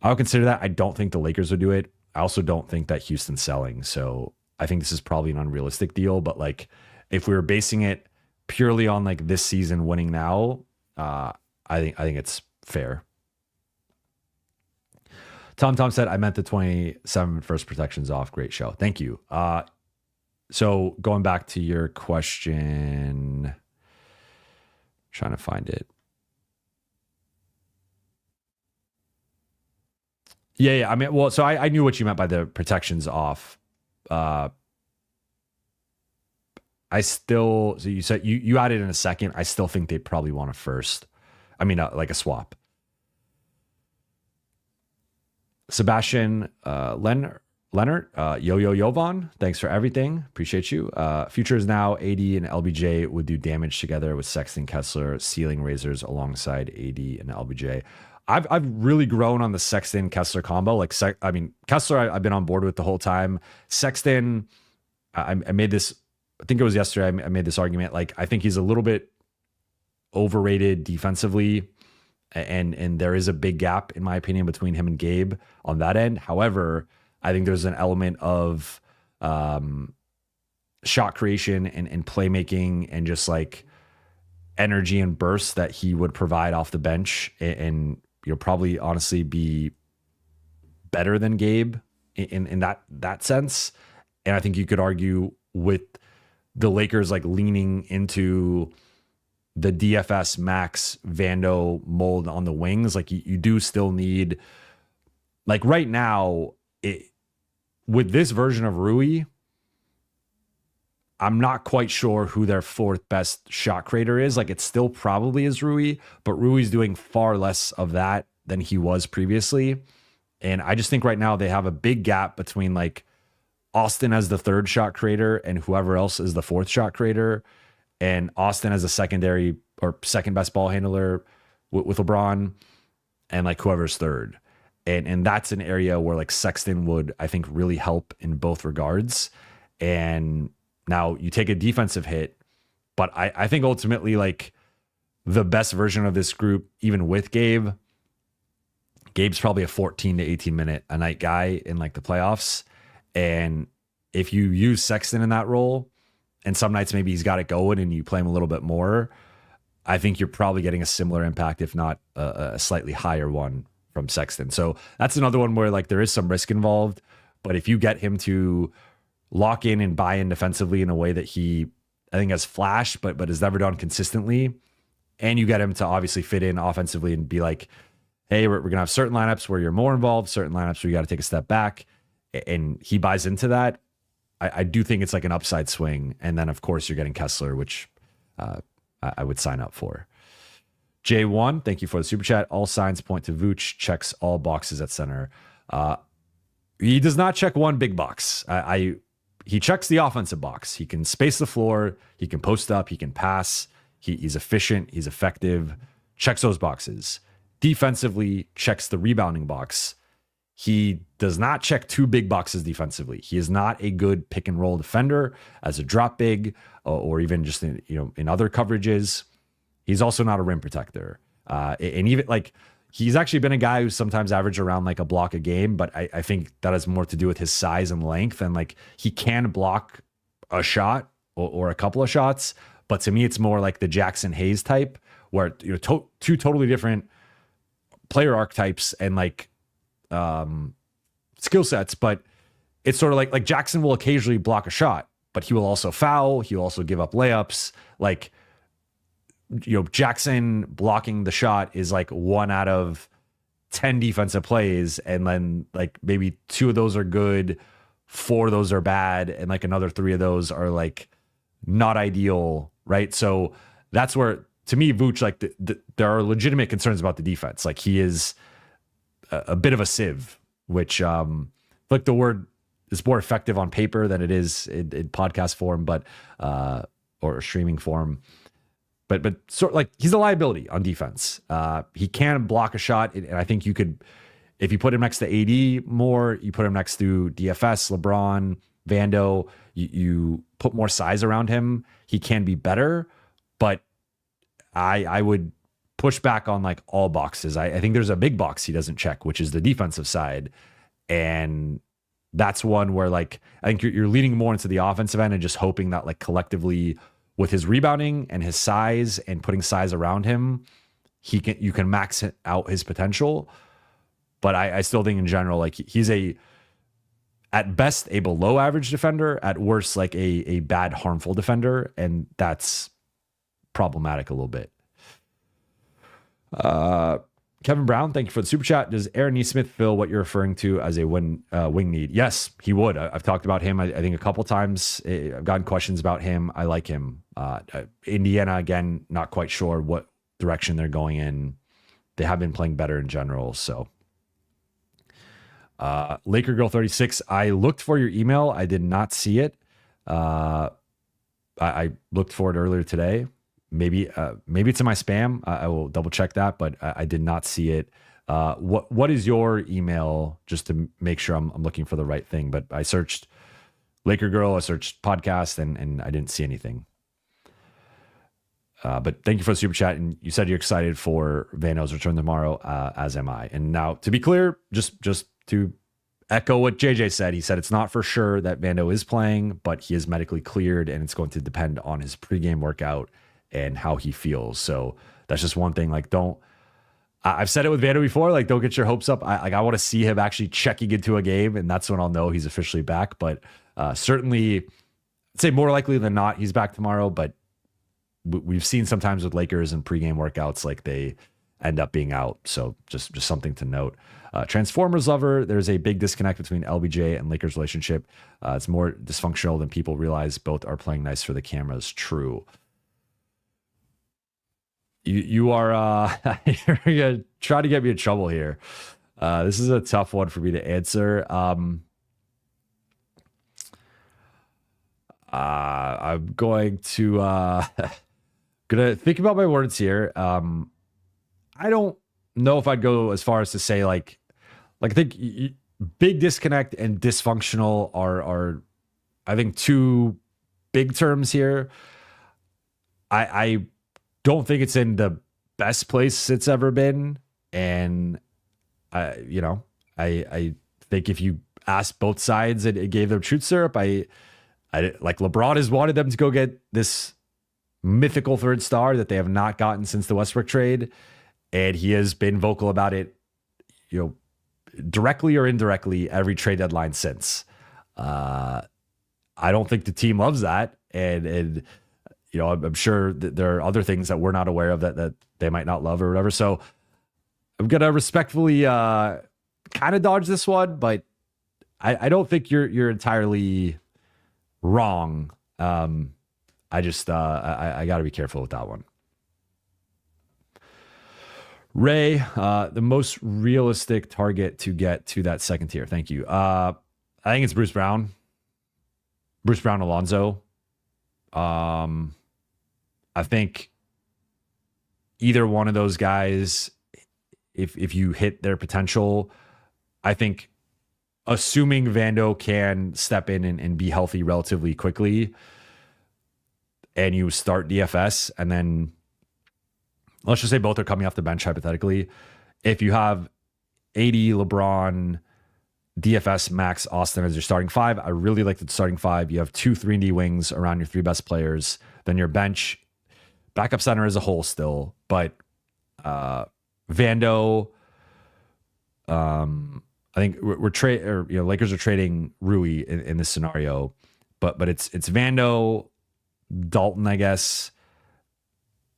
consider that. I don't think the Lakers would do it. I also don't think that Houston's selling. So I think this is probably an unrealistic deal. But like, if we were basing it purely on like this season winning now, I think it's fair. Tom said, I meant the 27 first protections off. Great show. Thank you. So going back to your question, trying to find it. Yeah. I mean, well, so I knew what you meant by the protections off. I still, so you said you added in a second. I still think they probably want a first. I mean, like a swap. Sebastian Leonard, Jovan, thanks for everything. Appreciate you. Future is now AD and LBJ would do damage together with Sexton, Kessler, ceiling raisers alongside AD and LBJ. I've really grown on the Sexton Kessler combo. Like, Kessler, I've been on board with the whole time. Sexton, I made this, I think it was yesterday, I made this argument. Like, I think he's a little bit overrated defensively. And there is a big gap, in my opinion, between him and Gabe on that end. However, I think there's an element of shot creation and playmaking and just like energy and bursts that he would provide off the bench and probably honestly be better than Gabe in that sense. And I think you could argue with the Lakers like leaning into the DFS Max Vando mold on the wings, like you do still need, like right now, with this version of Rui, I'm not quite sure who their fourth best shot creator is. Like, it still probably is Rui, but Rui's doing far less of that than he was previously. And I just think right now they have a big gap between like Austin as the third shot creator and whoever else is the fourth shot creator. And Austin as a secondary or second best ball handler with LeBron and like whoever's third. And that's an area where like Sexton would, I think, really help in both regards. And now you take a defensive hit, but I think ultimately like the best version of this group, even with Gabe's probably a 14 to 18 minute a night guy in like the playoffs. And if you use Sexton in that role, and some nights maybe he's got it going and you play him a little bit more, I think you're probably getting a similar impact, if not a slightly higher one from Sexton. So that's another one where like there is some risk involved, but if you get him to lock in and buy in defensively in a way that he, I think, has flashed, but has never done consistently, and you get him to obviously fit in offensively and be like, hey, we're going to have certain lineups where you're more involved, certain lineups where you got to take a step back, and he buys into that, I do think it's like an upside swing. And then, of course, you're getting Kessler, which I would sign up for. J1, thank you for the super chat. All signs point to Vooch, checks all boxes at center. He does not check one big box. He checks the offensive box. He can space the floor. He can post up. He can pass. He's efficient. He's effective. Checks those boxes. Defensively, checks the rebounding box. He does not check two big boxes defensively. He is not a good pick and roll defender as a drop big or even just in other coverages. He's also not a rim protector. And even like he's actually been a guy who's sometimes averaged around like a block a game, but I think that has more to do with his size and length. And like he can block a shot or a couple of shots, but to me it's more like the Jackson Hayes type where two totally different player archetypes and like skill sets, but it's sort of like Jackson will occasionally block a shot, but he will also foul. He'll also give up layups. Like, Jackson blocking the shot is like 1 out of 10 defensive plays. And then like maybe 2 of those are good, 4 of those are bad. And like another 3 of those are like not ideal. Right. So that's where, to me, Vooch, like there are legitimate concerns about the defense. Like he is a bit of a sieve, which like the word is more effective on paper than it is in podcast form, but or streaming form. But sort of like he's a liability on defense. He can block a shot, and I think you could, if you put him next to AD more, you put him next to DFS, LeBron, Vando, you put more size around him, he can be better. But I would push back on like all boxes. I think there's a big box he doesn't check, which is the defensive side. And that's one where like I think you're leaning more into the offensive end and just hoping that like collectively with his rebounding and his size and putting size around him, you can max out his potential. But I still think in general, like he's at best a below average defender, at worst like a bad harmful defender, and that's problematic a little bit. Kevin Brown, thank you for the super chat. Does Aaron Nesmith fill what you're referring to as a wing need? Yes, he would. I've talked about him, I think, a couple times. I've gotten questions about him. I like him. Indiana, again, not quite sure what direction they're going in. They have been playing better in general. So, Laker Girl 36, I looked for your email. I did not see it. I looked for it earlier today. Maybe it's in my spam. I will double check that, but I did not see it. What is your email, just to make sure I'm looking for the right thing? But I searched Laker Girl, I searched podcast, and I didn't see anything. But thank you for the super chat. And you said you're excited for Vando's return tomorrow, as am I. And now, to be clear, just to echo what JJ said, he said it's not for sure that Vando is playing, but he is medically cleared, and it's going to depend on his pregame workout and how he feels. So that's just one thing. Like, I've said it with Vando before, like, don't get your hopes up. I want to see him actually checking into a game, and that's when I'll know he's officially back. But certainly, I'd say more likely than not, he's back tomorrow. But we've seen sometimes with Lakers and pregame workouts, like they end up being out. So just something to note. Transformers lover, there's a big disconnect between LBJ and Lakers relationship. It's more dysfunctional than people realize. Both are playing nice for the cameras. True. You are you're gonna try to get me in trouble here. This is a tough one for me to answer. I'm going to gonna think about my words here. I don't know if I'd go as far as to say like I think big disconnect and dysfunctional are I think two big terms here. I don't think it's in the best place it's ever been. And I think if you ask both sides and it gave them truth syrup, I like LeBron has wanted them to go get this mythical third star that they have not gotten since the Westbrook trade. And he has been vocal about it, directly or indirectly every trade deadline since. I don't think the team loves that. And I'm sure that there are other things that we're not aware of that they might not love or whatever. So I'm going to respectfully kind of dodge this one, but I don't think you're entirely wrong. I just, I got to be careful with that one. Ray, the most realistic target to get to that second tier. Thank you. I think it's Bruce Brown, Alonzo. I think either one of those guys, if you hit their potential, I think assuming Vando can step in and be healthy relatively quickly, and you start DFS, and then let's just say both are coming off the bench hypothetically. If you have AD, LeBron, DFS, Max, Austin as your starting five, I really like the starting five. You have 2 3-and-D wings around your 3 best players. Then your bench, backup center as a whole still, but Vando. I think Lakers are trading Rui in this scenario, but it's Vando, Dalton, I guess,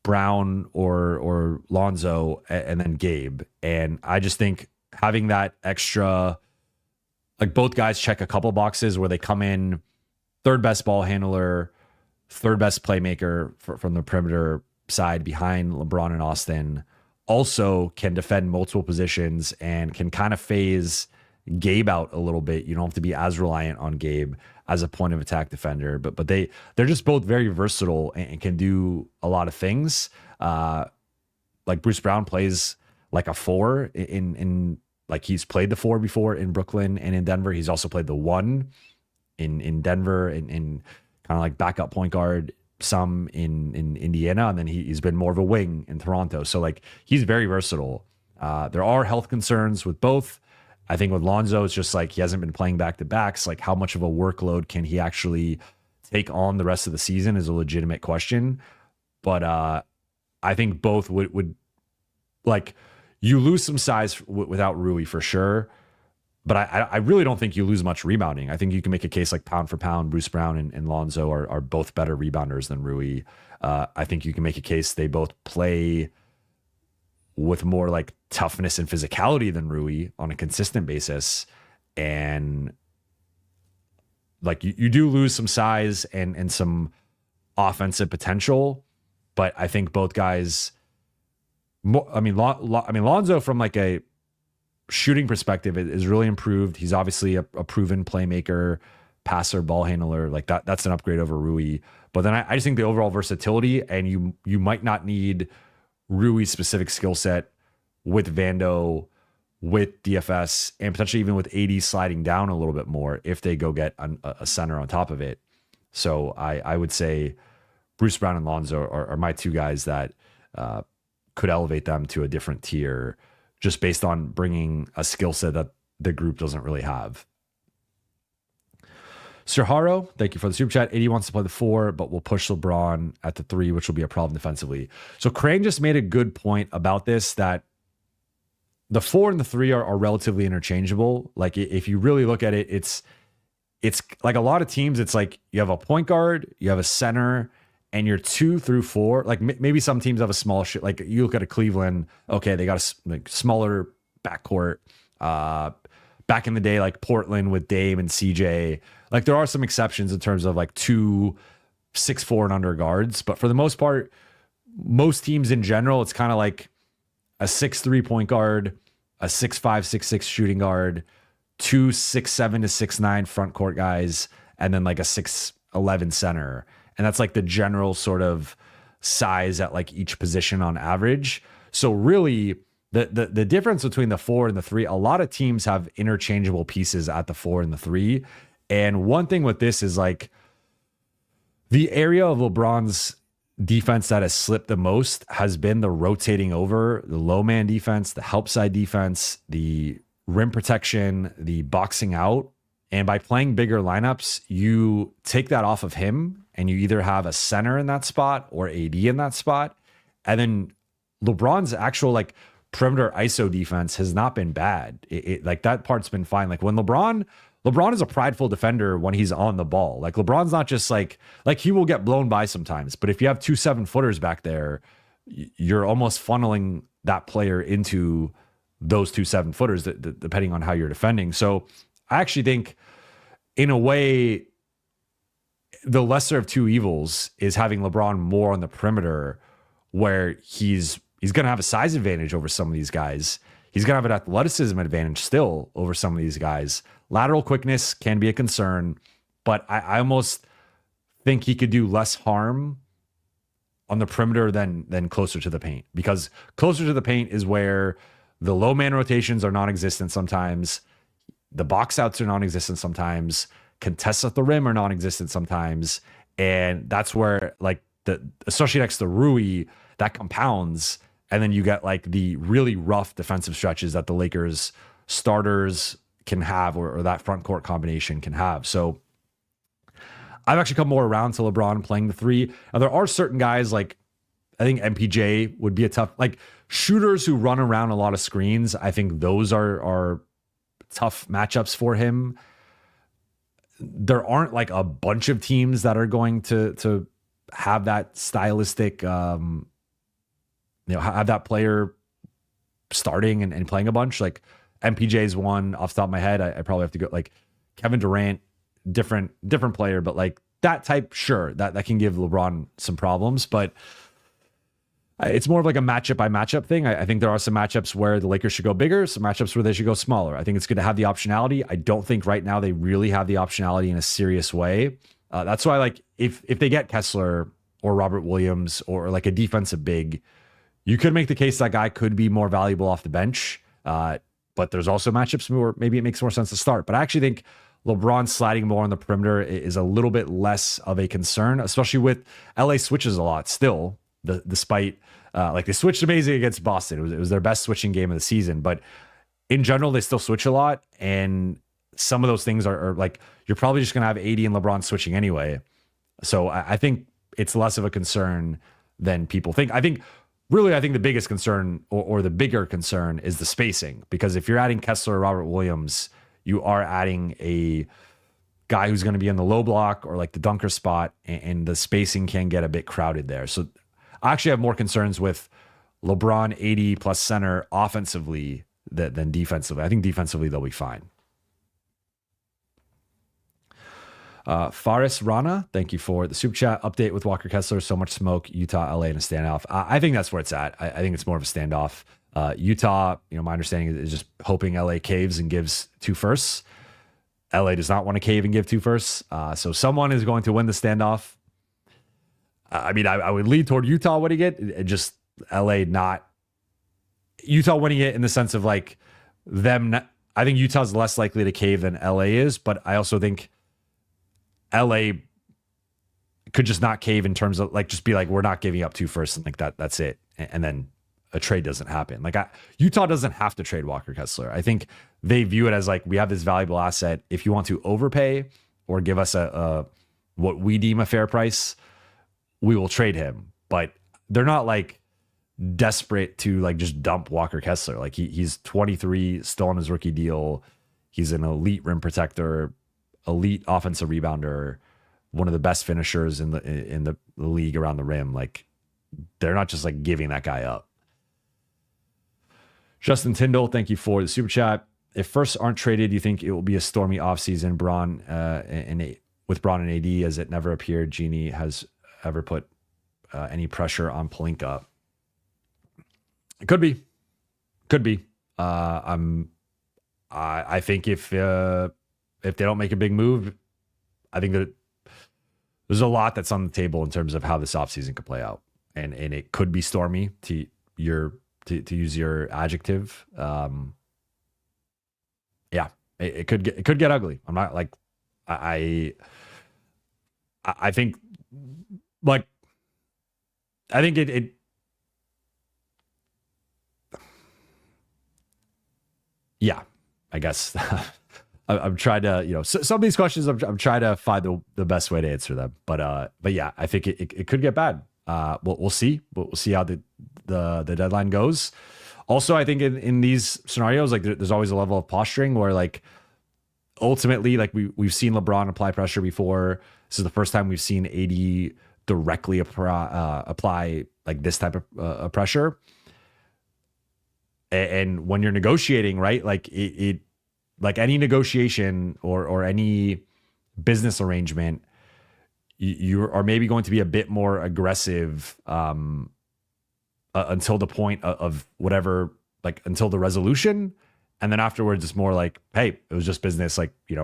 Brown or Lonzo, and then Gabe. And I just think having that extra, like both guys check a couple boxes where they come in third best ball handler, third best playmaker from the perimeter side behind LeBron and Austin, also can defend multiple positions and can kind of phase Gabe out a little bit. You don't have to be as reliant on Gabe as a point of attack defender, but they're just both very versatile and can do a lot of things. Like Bruce Brown plays like a 4 in like he's played the 4 before in Brooklyn and in Denver. He's also played the 1 in Denver, and kind of like backup point guard, some in Indiana, and then he's been more of a wing in Toronto. So like he's very versatile. There are health concerns with both. I think with Lonzo, it's just like he hasn't been playing back to backs. Like how much of a workload can he actually take on the rest of the season is a legitimate question. But I think both would like you lose some size without Rui for sure. But I really don't think you lose much rebounding. I think you can make a case like pound for pound, Bruce Brown and Lonzo are both better rebounders than Rui. I think you can make a case they both play with more like toughness and physicality than Rui on a consistent basis. And like you do lose some size and some offensive potential, but I think both guys, Lonzo from like a shooting perspective is really improved. He's obviously a proven playmaker, passer, ball handler. Like that's an upgrade over Rui. But then I just think the overall versatility, and you might not need Rui's specific skill set with Vando, with DFS, and potentially even with AD sliding down a little bit more if they go get a center on top of it. So I would say Bruce Brown and Lonzo are my two guys that could elevate them to a different tier, just based on bringing a skill set that the group doesn't really have. Sir Haro, thank you for the super chat. 80 wants to play the 4, but will push LeBron at the 3, which will be a problem defensively. So Crane just made a good point about this, that the 4 and the 3 are relatively interchangeable. Like if you really look at it, it's like a lot of teams, it's like you have a point guard, you have a center, and you're 2 through 4. Like maybe some teams have a small shit. Like you look at a Cleveland, okay, they got a smaller backcourt. Back in the day, like Portland with Dame and CJ, like there are some exceptions in terms of like 2 6'4" and under guards, but for the most part, most teams in general, it's kind of like a 6'3" point guard, a 6'5", 6'6" shooting guard, 2 6'7" to 6'9" front court guys, and then like a 6'11" center. And that's like the general sort of size at like each position on average. So really the difference between the 4 and the 3, a lot of teams have interchangeable pieces at the 4 and the 3. And one thing with this is like the area of LeBron's defense that has slipped the most has been the rotating over, the low man defense, the help side defense, the rim protection, the boxing out. And by playing bigger lineups, you take that off of him, and you either have a center in that spot or AD in that spot. And then LeBron's actual like perimeter ISO defense has not been bad. Like that part's been fine. Like when LeBron is a prideful defender when he's on the ball. Like LeBron's not just like he will get blown by sometimes, but if you have 2 7-footers back there, you're almost funneling that player into those 2 7-footers depending on how you're defending. So I actually think in a way, the lesser of two evils is having LeBron more on the perimeter, where he's going to have a size advantage over some of these guys. He's going to have an athleticism advantage still over some of these guys. Lateral quickness can be a concern, but I almost think he could do less harm on the perimeter than closer to the paint, because closer to the paint is where the low man rotations are non-existent sometimes. The box outs are non-existent sometimes. Contests at the rim are non-existent sometimes. And that's where, like, especially next to Rui, that compounds. And then you get like the really rough defensive stretches that the Lakers starters can have, or that front court combination can have. So I've actually come more around to LeBron playing the 3. Now there are certain guys, like I think MPJ would be a tough, like shooters who run around a lot of screens. I think those are tough matchups for him. There aren't like a bunch of teams that are going to have that stylistic, have that player starting and playing a bunch. Like MPJ's one off the top of my head. I probably have to go like Kevin Durant, different player, but like that type, sure, that can give LeBron some problems, but it's more of like a matchup by matchup thing. I think there are some matchups where the Lakers should go bigger, some matchups where they should go smaller. I think it's good to have the optionality. I don't think right now they really have the optionality in a serious way. That's why, like, if they get Kessler or Robert Williams or like a defensive big, you could make the case that guy could be more valuable off the bench. But there's also matchups where maybe it makes more sense to start. But I actually think LeBron sliding more on the perimeter is a little bit less of a concern, especially with LA switches a lot still, despite like they switched amazing against Boston. It was their best switching game of the season, but in general, they still switch a lot. And some of those things are like, you're probably just going to have AD and LeBron switching anyway. So I think it's less of a concern than people think. I think the biggest concern or the bigger concern is the spacing, because if you're adding Kessler or Robert Williams, you are adding a guy who's going to be in the low block or like the dunker spot, and the spacing can get a bit crowded there. So I actually have more concerns with LeBron 80 plus center offensively than defensively. I think defensively they'll be fine. Faris Rana, thank you for the super chat. Update with Walker Kessler, so much smoke, Utah, LA, and a standoff. I think that's where it's at. I think it's more of a standoff. Utah, my understanding is just hoping LA caves and gives 2 firsts. LA does not want to cave and give 2 firsts. So someone is going to win the standoff. I would lead toward Utah winning it. Just LA not. Utah winning it in the sense of like them. I think Utah's less likely to cave than LA is, but I also think LA could just not cave in terms of like, just be like, we're not giving up 2 firsts and like that. That's it. And then a trade doesn't happen. Like Utah doesn't have to trade Walker Kessler. I think they view it as like, we have this valuable asset. If you want to overpay or give us a what we deem a fair price, we will trade him. But they're not like desperate to like just dump Walker Kessler. Like he's 23, still on his rookie deal. He's an elite rim protector, elite offensive rebounder, one of the best finishers in the league around the rim. Like they're not just like giving that guy up. Justin Tyndall, thank you for the super chat. If firsts aren't traded, you think it will be a stormy offseason with Braun and AD, as it never appeared Genie has ever put any pressure on Pelinka. It could be. I think if they don't make a big move, I think that there's a lot that's on the table in terms of how this offseason could play out. And it could be stormy to use your adjective. It could get ugly. I'm not like, I think like, I think it yeah, I guess I'm trying to, some of these questions I'm trying to find the best way to answer them. But yeah, I think it could get bad. We'll see. We'll see how the deadline goes. Also, I think in these scenarios, like there's always a level of posturing where like ultimately, like we've seen LeBron apply pressure before. This is the first time we've seen AD directly apply like this type of pressure. And when you're negotiating, right, like it like any negotiation or any business arrangement, you are maybe going to be a bit more aggressive until the point of whatever, like until the resolution. And then afterwards, it's more like, hey, it was just business. Like, AD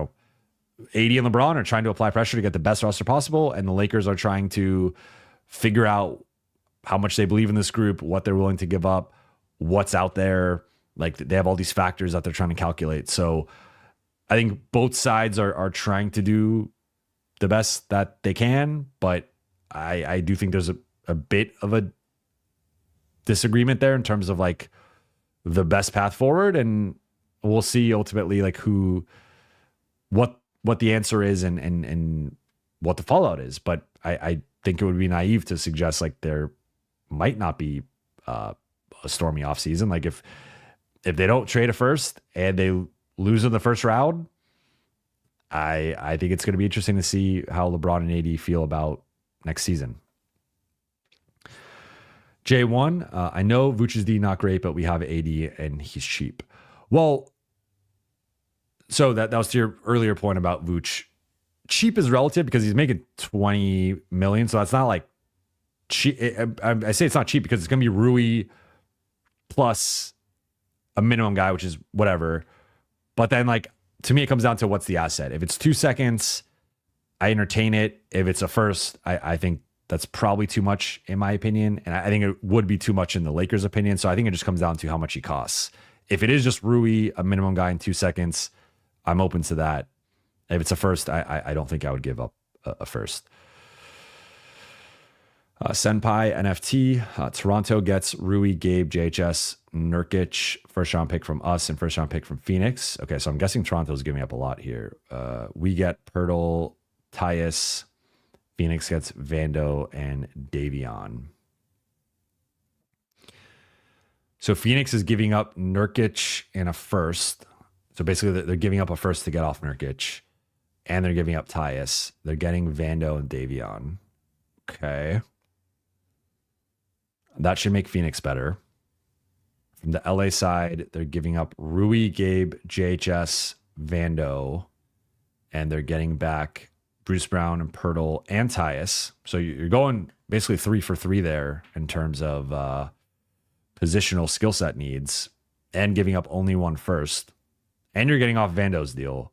and LeBron are trying to apply pressure to get the best roster possible. And the Lakers are trying to figure out how much they believe in this group, what they're willing to give up, what's out there. Like they have all these factors that they're trying to calculate. So I think both sides are trying to do the best that they can, but I do think there's a bit of a disagreement there in terms of like the best path forward. And we'll see ultimately like what the answer is and what the fallout is. But I think it would be naive to suggest like there might not be a stormy offseason. Like if they don't trade a first and they lose in the first round, I think it's going to be interesting to see how LeBron and AD feel about next season. J1, I know Vooch's D not great, but we have AD and he's cheap. Well, so that was to your earlier point about Vooch. Cheap is relative because he's making $20 million, so that's not like cheap. I say it's not cheap because it's going to be Rui plus a minimum guy, which is whatever. But then, like, to me, it comes down to what's the asset. If it's 2 seconds, I entertain it. If it's a first, I think that's probably too much in my opinion. And I think it would be too much in the Lakers' opinion. So I think it just comes down to how much he costs. If it is just Rui, a minimum guy in 2 seconds, I'm open to that. If it's a first, I don't think I would give up a first. Senpai NFT. Toronto gets Rui, Gabe, JHS, Nurkic, first round pick from us, and first round pick from Phoenix. Okay, so I'm guessing Toronto's giving up a lot here. We get Pirtle, Tyus. Phoenix gets Vando and Davion. So Phoenix is giving up Nurkic and a first. So basically, they're giving up a first to get off Nurkic, and they're giving up Tyus. They're getting Vando and Davion. Okay. That should make Phoenix better. From the LA side, they're giving up Rui, Gabe, JHS, Vando, and they're getting back Bruce Brown and Pirtle and Tyus. So you're going basically 3 for 3 there in terms of positional skill set needs, and giving up only one first. And you're getting off Vando's deal.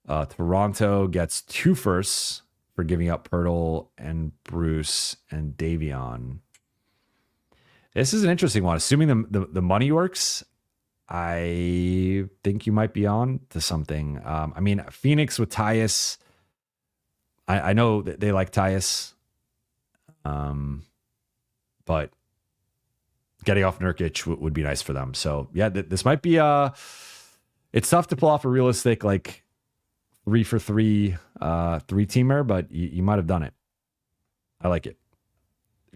Toronto gets 2 firsts for giving up Pirtle and Bruce and Davion. This is an interesting one. Assuming the money works, I think you might be on to something. I mean, Phoenix with Tyus, I know that they like Tyus, but getting off Nurkic would be nice for them. So yeah, this might be it's tough to pull off a realistic like 3 for 3 3-teamer, but you might have done it. I like it.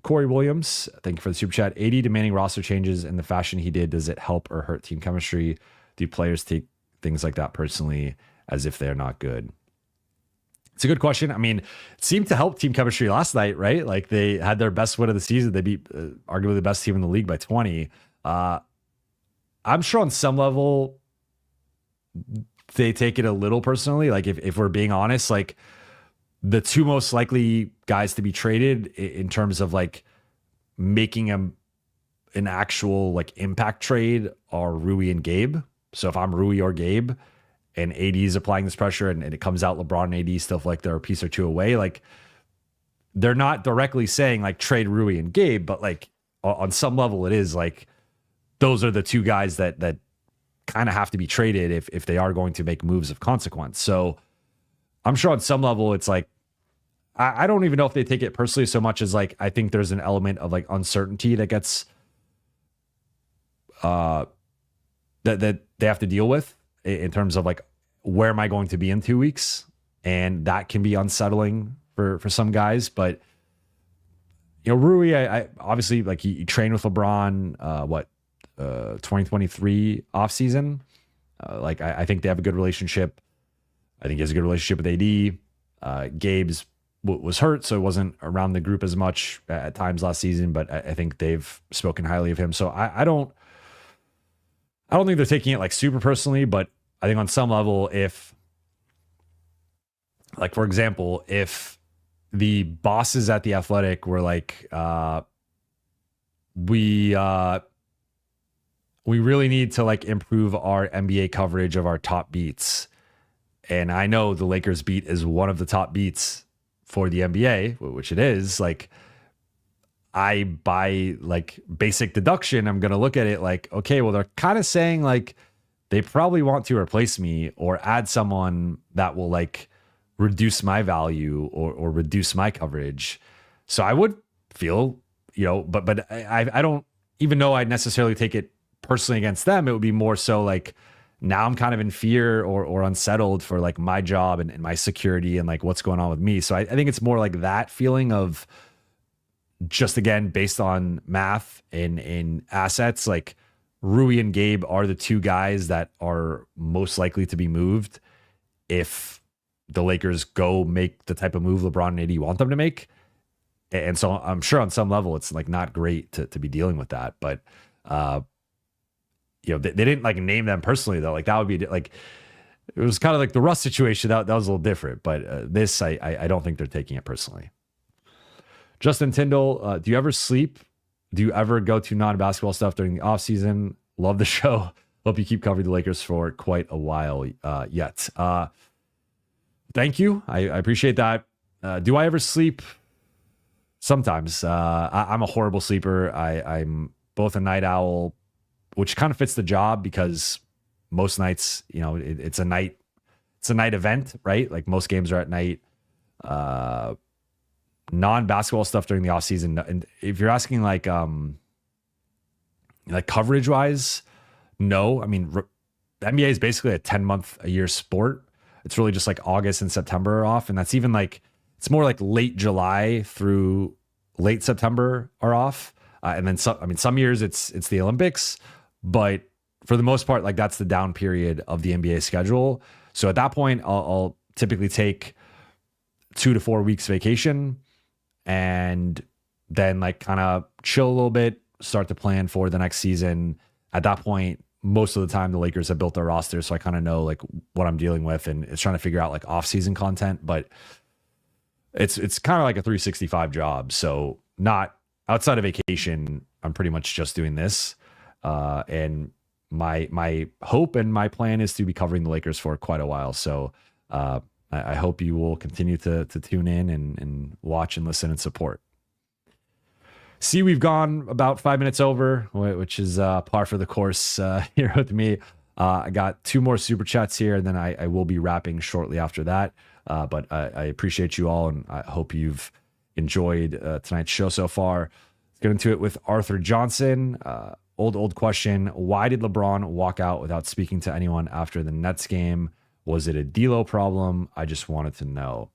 Corey Williams, thank you for the super chat. 80 demanding roster changes in the fashion he did. Does it help or hurt team chemistry? Do players take things like that personally as if they're not good? It's a good question. I mean, it seemed to help team chemistry last night, right? Like they had their best win of the season. They beat arguably the best team in the league by 20. I'm sure on some level they take it a little personally. Like if we're being honest, like the 2 most likely guys to be traded in terms of like making an actual like impact trade are Rui and Gabe. So if I'm Rui or Gabe and AD is applying this pressure and it comes out LeBron and AD still feel like they're a piece or 2 away, like they're not directly saying like trade Rui and Gabe, but like on some level it is like those are the 2 guys that kind of have to be traded if they are going to make moves of consequence. So I'm sure on some level it's like, I don't even know if they take it personally so much as like, I think there's an element of like uncertainty that gets, that they have to deal with in terms of like, where am I going to be in 2 weeks? And that can be unsettling for some guys, but you know, Rui, I obviously like he trained with LeBron, 2023 off season. Like I think they have a good relationship. I think he has a good relationship with AD. Gabe's was hurt, so it wasn't around the group as much at times last season, but I think they've spoken highly of him. So I don't think they're taking it like super personally, but I think on some level, if like, for example, if the bosses at the Athletic were like, we really need to like improve our NBA coverage of our top beats. And I know the Lakers beat is one of the top beats for the NBA, which it is. Like, I by like basic deduction, I'm going to look at it like, okay, well, they're kind of saying like they probably want to replace me or add someone that will like reduce my value or reduce my coverage. So I would feel, you know, but I don't even know I'd necessarily take it personally against them. It would be more so like, now I'm kind of in fear or unsettled for like my job and my security and like what's going on with me. So I think it's more like that feeling of just, again, based on math and assets, like Rui and Gabe are the 2 guys that are most likely to be moved if the Lakers go make the type of move LeBron and AD want them to make. And so I'm sure on some level it's like not great to be dealing with that, but you know, they didn't like name them personally though. Like that would be like, it was kind of like the Russ situation. That was a little different, but this, I don't think they're taking it personally. Justin Tyndall, do you ever sleep? Do you ever go to non-basketball stuff during the off season? Love the show. Hope you keep covering the Lakers for quite a while yet. Thank you. I appreciate that. Do I ever sleep? Sometimes. I'm a horrible sleeper. I'm both a night owl, which kind of fits the job because most nights, you know, it's a night it's a night event, right? Like most games are at night. Non-basketball stuff during the off season. And if you're asking like coverage wise, no. I mean, the NBA is basically a 10-month a year sport. It's really just like August and September are off. And that's even like, it's more like late July through late September are off. And then some years it's the Olympics, but for the most part, like that's the down period of the NBA schedule. So at that point, I'll typically take 2 to 4 weeks vacation and then like kind of chill a little bit, start to plan for the next season. At that point, most of the time the Lakers have built their roster, so I kind of know like what I'm dealing with, and it's trying to figure out like off-season content, but it's kind of like a 365 job. So not outside of vacation, I'm pretty much just doing this. And my hope and my plan is to be covering the Lakers for quite a while. So I hope you will continue to tune in and watch and listen and support. See, we've gone about 5 minutes over, which is par for the course here with me. I got 2 more super chats here, and then I will be wrapping shortly after that. But I appreciate you all, and I hope you've enjoyed tonight's show so far. Let's get into it with Arthur Johnson. Old question. Why did LeBron walk out without speaking to anyone after the Nets game? Was it a D'Lo problem? I just wanted to know.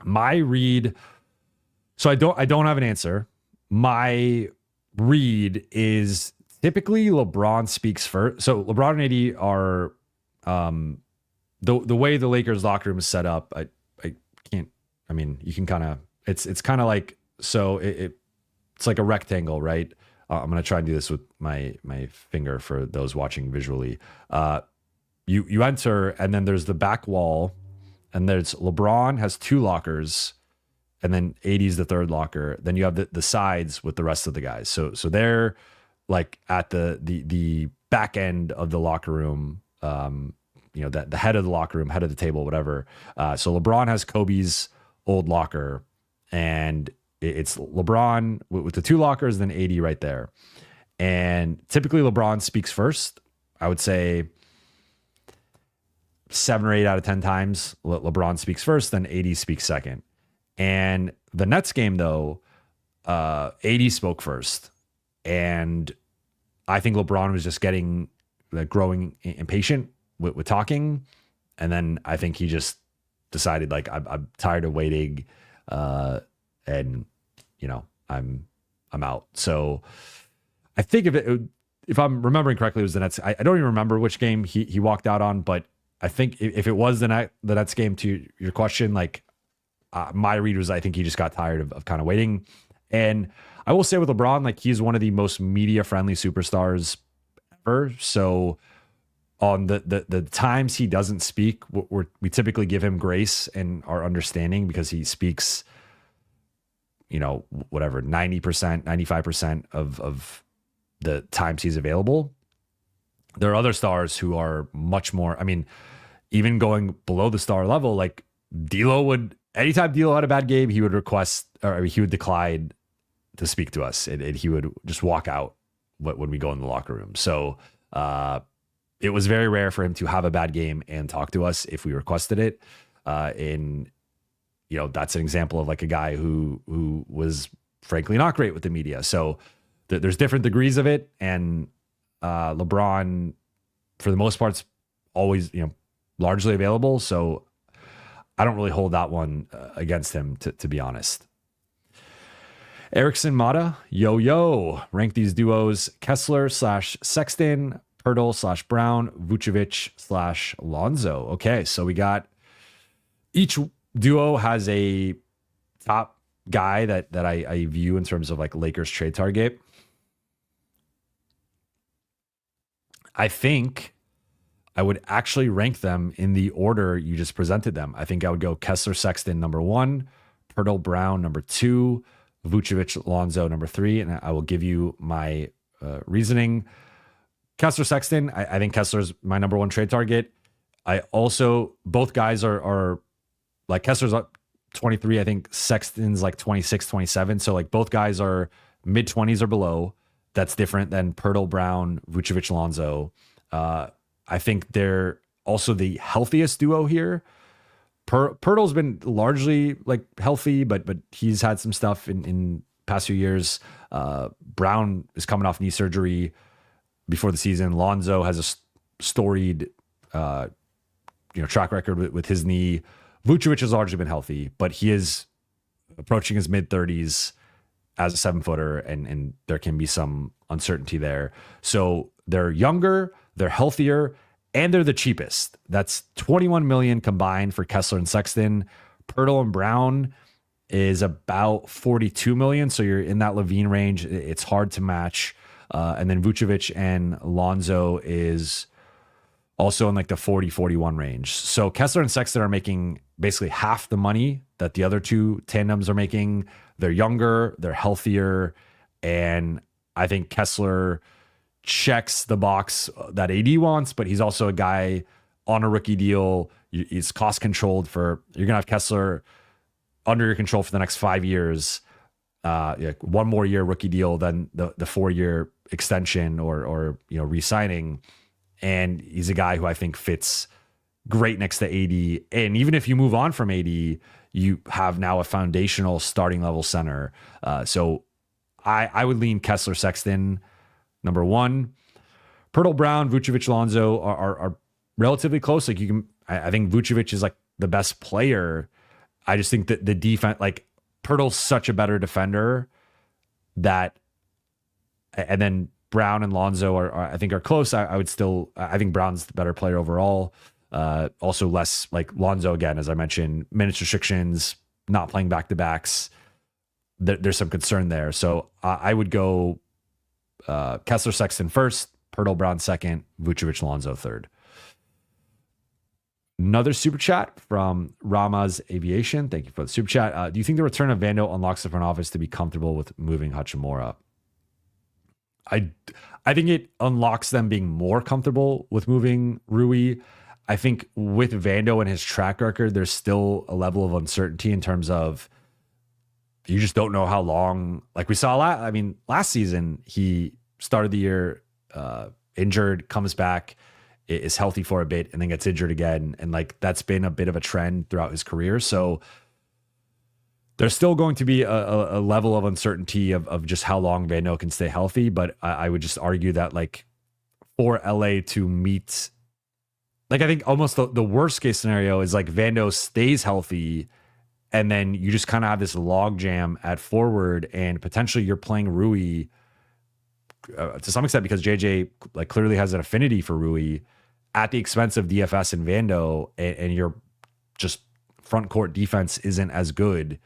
My read, so I don't have an answer. My read is typically LeBron speaks first. So LeBron and AD are the way the Lakers locker room is set up. I can't. I mean, you can kind of. It's kind of like, so it's like a rectangle, right? I'm gonna try and do this with my finger for those watching visually. You enter, and then there's the back wall, and there's LeBron has 2 lockers, and then AD's the 3rd locker. Then you have the sides with the rest of the guys. So they're like at the back end of the locker room. The head of the locker room, head of the table, whatever. So LeBron has Kobe's old locker, and it's LeBron with the 2 lockers, then AD right there. And typically LeBron speaks first. I would say 7 or 8 out of 10 times LeBron speaks first, then AD speaks second. And the Nets game, though, AD spoke first. And I think LeBron was just getting growing impatient with talking. And then I think he just decided, like, I'm tired of waiting. And, I'm out. So I think if I'm remembering correctly, it was the Nets. I don't even remember which game he walked out on, but I think if it was the Nets game, to your question, like my read was, I think he just got tired of kind of waiting. And I will say with LeBron, like he's one of the most media friendly superstars ever. So on the times he doesn't speak, we typically give him grace and our understanding, because he speaks, whatever, 90%, 95% of the times he's available. There are other stars who are much more, I mean, even going below the star level, like D'Lo anytime D'Lo had a bad game, he would request, or he would decline to speak to us, and he would just walk out when we go in the locker room. So it was very rare for him to have a bad game and talk to us if we requested it. That's an example of like a guy who was frankly not great with the media. So there's different degrees of it. And LeBron, for the most part, is always, largely available. So I don't really hold that one against him, to be honest. Erickson Mata, yo, rank these duos: Kessler/Sexton, Pirtle/Brown, Vucevic/Lonzo. Okay, so we got each duo has a top guy that I view in terms of like Lakers trade target. I think I would actually rank them in the order you just presented them. I think I would go Kessler Sexton number 1, Pirtle Brown number 2, Vucevic Lonzo number 3, and I will give you my reasoning. Kessler Sexton, I think Kessler's my number 1 trade target. I also, both guys are like, Kessler's up 23. I think Sexton's like 26, 27. So like both guys are mid 20s or below. That's different than Pirtle Brown, Vucevic Lonzo. I think they're also the healthiest duo here. Pirtle's been largely like healthy, but he's had some stuff in past few years. Brown is coming off knee surgery before the season. Lonzo has a storied track record with his knee. Vucevic has largely been healthy, but he is approaching his mid-30s as a 7-footer, and there can be some uncertainty there. So they're younger, they're healthier, and they're the cheapest. That's $21 million combined for Kessler and Sexton. Pirtle and Brown is about $42 million, so you're in that Levine range. It's hard to match. And then Vucevic and Lonzo is also in like the 40-41 range. So Kessler and Sexton are making basically half the money that the other two tandems are making. They're younger, they're healthier, and I think Kessler checks the box that AD wants, but he's also a guy on a rookie deal. He's cost controlled you're going to have Kessler under your control for the next 5 years. One more year rookie deal than the 4-year extension or re-signing. And he's a guy who I think fits great next to AD. And even if you move on from AD, you have now a foundational starting level center. So I would lean Kessler Sexton number one. Pirtle, Brown, Vucevic, Lonzo are relatively close. Like I think Vucevic is like the best player. I just think that the defense, like Pirtle's such a better defender and then Brown and Lonzo I think are close. I think Brown's the better player overall. Also less like Lonzo, again, as I mentioned, minutes restrictions, not playing back-to-backs. There's some concern there. So I would go Kessler Sexton first, Pirtle Brown second, Vucevic Lonzo third. Another super chat from Rama's Aviation. Thank you for the super chat. Do you think the return of Vando unlocks the front office to be comfortable with moving Hachimura? I think it unlocks them being more comfortable with moving Rui. I think with Vando and his track record, there's still a level of uncertainty in terms of you just don't know how long. Like we saw last season, he started the year injured, comes back, is healthy for a bit, and then gets injured again. And like that's been a bit of a trend throughout his career. So there's still going to be a level of uncertainty of just how long Vando can stay healthy. But I would just argue that like for LA to meet, like I think almost the worst case scenario is like Vando stays healthy and then you just kind of have this log jam at forward and potentially you're playing Rui to some extent because JJ like clearly has an affinity for Rui at the expense of DFS and Vando, and your just front court defense isn't as good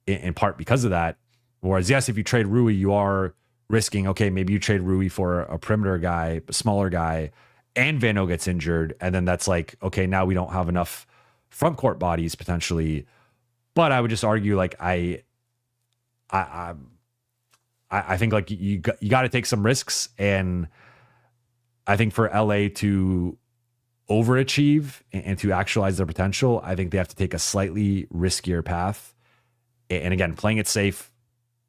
in part because of that. Whereas yes, if you trade Rui, you are risking, okay, maybe you trade Rui for a perimeter guy, a smaller guy, and Vando gets injured. And then that's like, okay, now we don't have enough front court bodies potentially. But I would just argue like I think like you got to take some risks, and I think for LA to overachieve and to actualize their potential, I think they have to take a slightly riskier path. And again, playing it safe,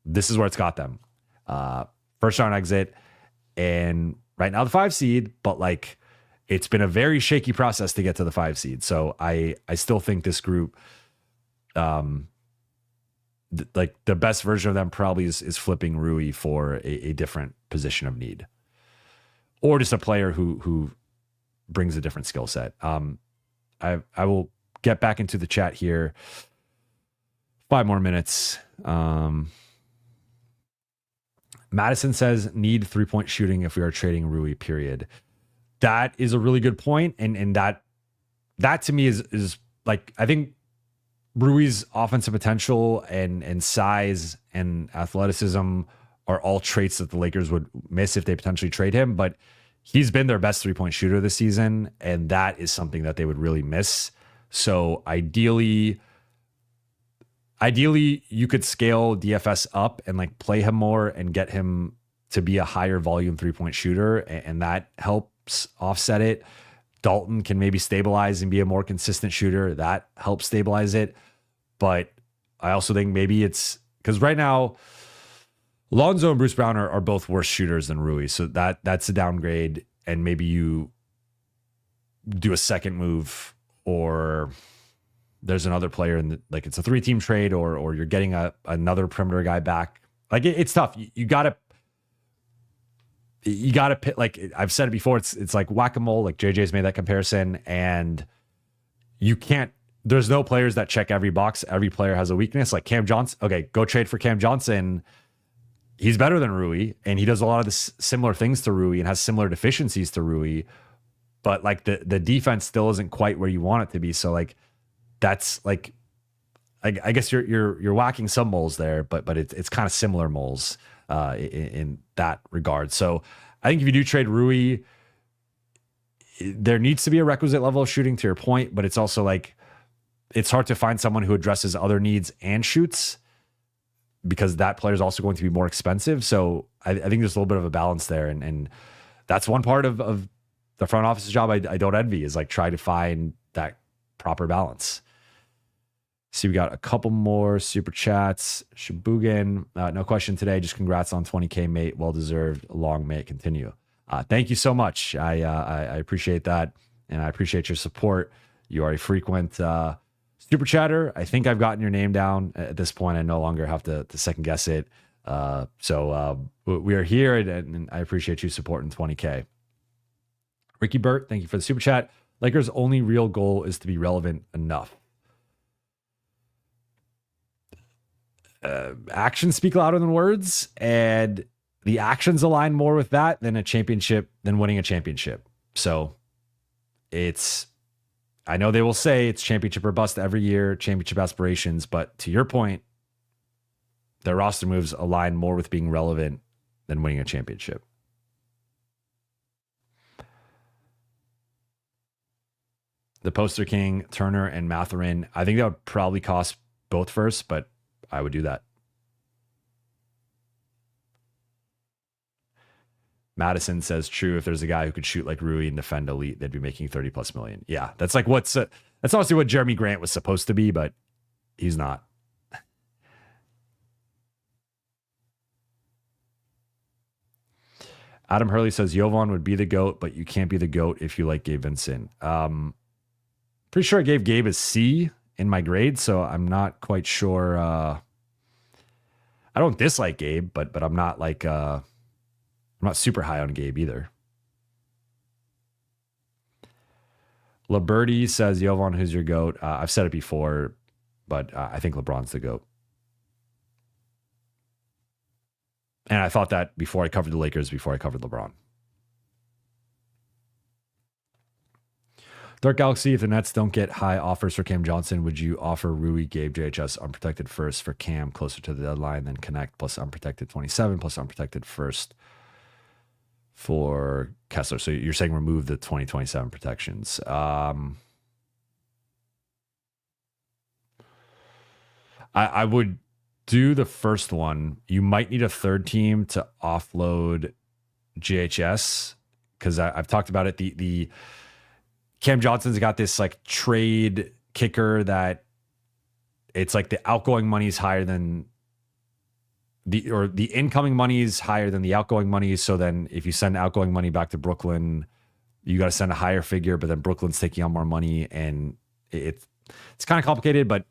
this is where it's got them. First round exit, and right now the 5 seed, but like it's been a very shaky process to get to the 5 seed. So I still think this group, like the best version of them probably is flipping Rui for a different position of need, or just a player who brings a different skill set. I will get back into the chat here. 5 more minutes. Madison says need 3-point shooting if we are trading Rui, period. That is a really good point. And that to me is like, I think Rui's offensive potential and size and athleticism are all traits that the Lakers would miss if they potentially trade him. But he's been their best 3-point shooter this season, and that is something that they would really miss. So ideally you could scale DFS up and like play him more and get him to be a higher volume 3-point shooter, and that helps offset it. Dalton can maybe stabilize and be a more consistent shooter. That helps stabilize it. But I also think maybe it's because right now Lonzo and Bruce Brown are both worse shooters than Rui. So that's a downgrade. And maybe you do a second move, or there's another player in the, like it's a 3-team trade, or you're getting another perimeter guy back. Like it's tough. You gotta pick. Like I've said it before, it's like whack-a-mole. Like JJ's made that comparison, and you can't. There's no players that check every box. Every player has a weakness. Like Cam Johnson. Okay, go trade for Cam Johnson. He's better than Rui, and he does a lot of the similar things to Rui and has similar deficiencies to Rui. But like the defense still isn't quite where you want it to be. So like that's like, I guess you're whacking some moles there, but it's kind of similar moles in that regard. So I think if you do trade Rui, there needs to be a requisite level of shooting, to your point, but it's also like it's hard to find someone who addresses other needs and shoots, because that player is also going to be more expensive. So I think there's a little bit of a balance there, and that's one part of the front office's job I don't envy, is like try to find that proper balance. See, we got a couple more super chats. Shibugan, no question today. Just congrats on 20K, mate. Well deserved. Long may it continue. Thank you so much. I appreciate that, and I appreciate your support. You are a frequent super chatter. I think I've gotten your name down at this point. I no longer have to second guess it. So we are here, and I appreciate you supporting 20K. Ricky Burt, thank you for the super chat. Lakers' only real goal is to be relevant enough. Actions speak louder than words, and the actions align more with that than winning a championship. So I know they will say it's championship or bust every year, championship aspirations, but to your point, their roster moves align more with being relevant than winning a championship. The Poster King, Turner, and Mathurin, I think that would probably cost both first, but I would do that. Madison says, true, if there's a guy who could shoot like Rui and defend elite, they'd be making 30 plus million. Yeah, that's like that's obviously what Jeremy Grant was supposed to be, but he's not. Adam Hurley says, Jovan would be the GOAT, but you can't be the GOAT if you like Gabe Vincent. Pretty sure I gave Gabe a C in my grade, so I'm not quite sure. I don't dislike Gabe, but I'm not like I'm not super high on Gabe either. LaBerty says, Jovan, who's your GOAT? I've said it before, but I think LeBron's the GOAT. And I thought that before I covered the Lakers, before I covered LeBron. Dark Galaxy, if the Nets don't get high offers for Cam Johnson, would you offer Rui, Gabe, JHS unprotected first for Cam closer to the deadline, then connect plus unprotected 27 plus unprotected first for Kessler? So you're saying remove the 2027 protections. I would do the first one. You might need a third team to offload GHS, because I've talked about it. The Cam Johnson's got this like trade kicker that it's like the outgoing money is higher than the incoming money is higher than the outgoing money. So then if you send outgoing money back to Brooklyn, you got to send a higher figure, but then Brooklyn's taking on more money, and it's kind of complicated, but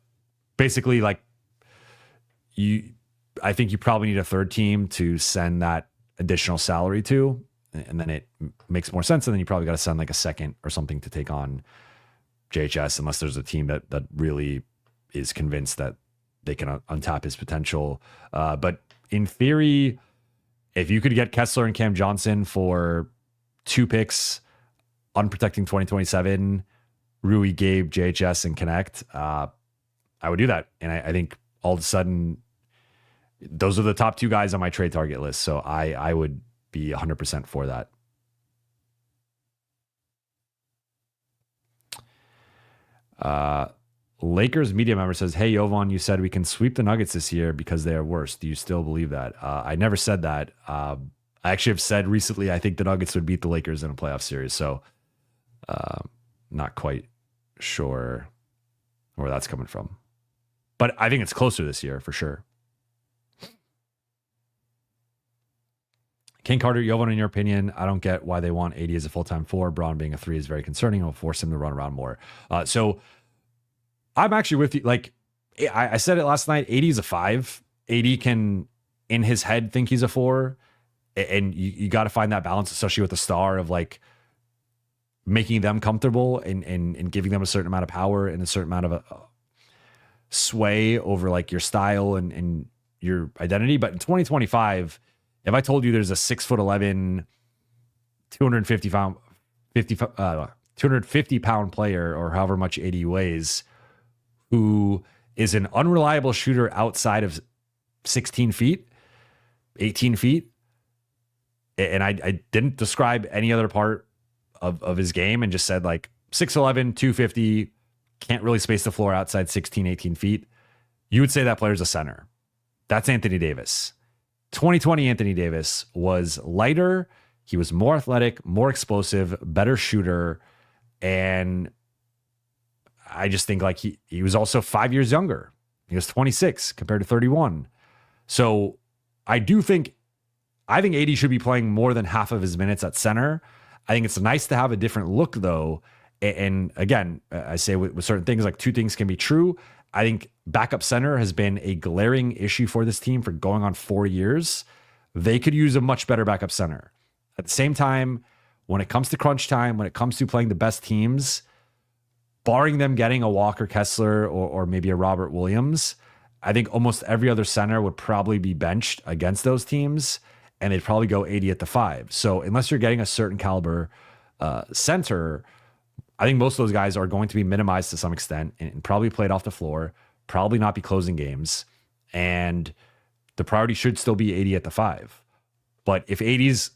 basically like I think you probably need a third team to send that additional salary to, and then it makes more sense. And then you probably got to send like a second or something to take on JHS, unless there's a team that really is convinced that they can untap his potential. But in theory, if you could get Kessler and Cam Johnson for 2 picks, unprotecting 2027, Rui, Gabe, JHS, and Connect, I would do that. And I think all of a sudden, those are the top 2 guys on my trade target list. So I would be 100% for that. Lakers media member says, hey, Jovan, you said we can sweep the Nuggets this year because they are worse. Do you still believe that? I never said that. I actually have said recently I think the Nuggets would beat the Lakers in a playoff series. So not quite sure where that's coming from. But I think it's closer this year for sure. King Carter, Jovan, in your opinion, I don't get why they want AD as a full-time 4. Braun being a 3 is very concerning. It'll force him to run around more. So I'm actually with you. Like I said it last night, AD is a 5. AD can, in his head, think he's a 4. And you got to find that balance, especially with the star, of like making them comfortable and giving them a certain amount of power and a certain amount of sway over like your style and your identity. But in 2025, if I told you there's a 6'11", 250 pound player, or however much AD weighs, who is an unreliable shooter outside of 16 feet, 18 feet, and I didn't describe any other part of his game and just said like 6'11", 250, can't really space the floor outside 16, 18 feet, you would say that player's a center. That's Anthony Davis. 2020 Anthony Davis was lighter. He was more athletic, more explosive, better shooter. And I just think like he was also 5 years younger. He was 26 compared to 31. So I think AD should be playing more than half of his minutes at center. I think it's nice to have a different look though. And again, I say with certain things, like two things can be true. I think backup center has been a glaring issue for this team for going on 4 years. They could use a much better backup center. At the same time, when it comes to crunch time, when it comes to playing the best teams, barring them getting a Walker Kessler or maybe a Robert Williams, I think almost every other center would probably be benched against those teams, and they'd probably go AD at the 5. So unless you're getting a certain caliber center, I think most of those guys are going to be minimized to some extent and probably played off the floor, probably not be closing games. And the priority should still be AD at the 5. But if AD's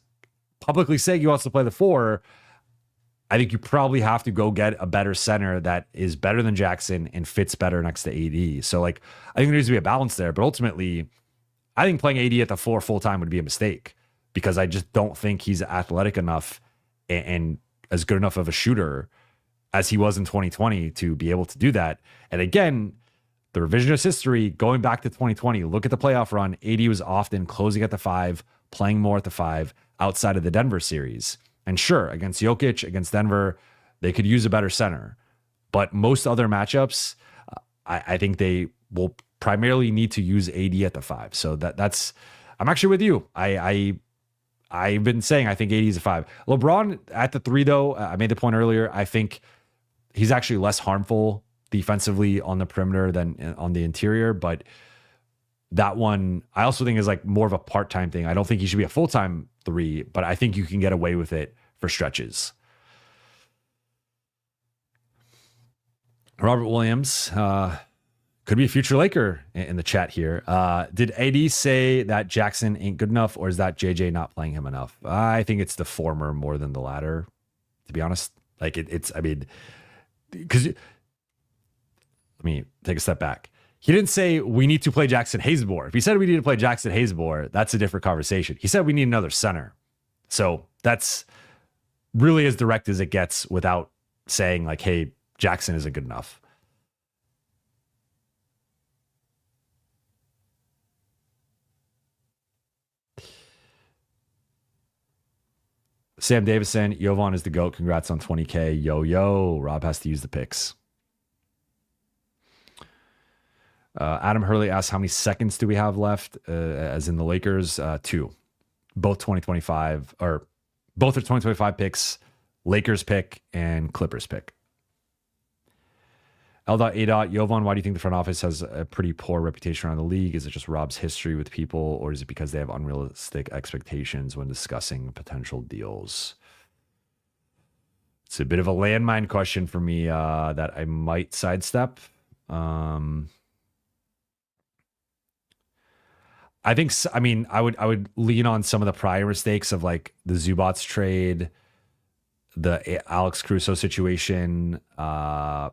publicly saying he wants to play the 4, I think you probably have to go get a better center that is better than Jackson and fits better next to AD. So like, I think there needs to be a balance there, but ultimately I think playing AD at the 4 full time would be a mistake because I just don't think he's athletic enough and as good enough of a shooter as he was in 2020 to be able to do that. And again, the revisionist history going back to 2020, look at the playoff run. AD was often closing at the 5, playing more at the 5 outside of the Denver series. And sure, against Jokic, against Denver, they could use a better center. But most other matchups, I think they will primarily need to use AD at the 5. So that's I'm actually with you. I've been saying I think AD is a 5. LeBron at the 3, though, I made the point earlier. I think he's actually less harmful defensively on the perimeter than on the interior. But that one, I also think is like more of a part-time thing. I don't think he should be a full-time 3, but I think you can get away with it for stretches. Robert Williams could be a future Laker in the chat here. Did AD say that Jackson ain't good enough, or is that JJ not playing him enough? I think it's the former more than the latter, to be honest. Like it's, I mean, because let me take a step back. He didn't say we need to play Jackson Hazebor. If he said we need to play Jackson Hazebor, that's a different conversation. He said we need another center. So that's really as direct as it gets without saying like, hey, Jackson isn't good enough. Sam Davison, Jovan is the GOAT. Congrats on 20K. Yo. Rob has to use the picks. Adam Hurley asks, how many seconds do we have left? As in the Lakers, 2. Both 2025, or both are 2025 picks, Lakers pick and Clippers pick. L.A. Jovan, why do you think the front office has a pretty poor reputation around the league? Is it just Rob's history with people, or is it because they have unrealistic expectations when discussing potential deals? It's a bit of a landmine question for me that I might sidestep. I think, I mean, I would lean on some of the prior mistakes of like the Zubats trade, the Alex Caruso situation, the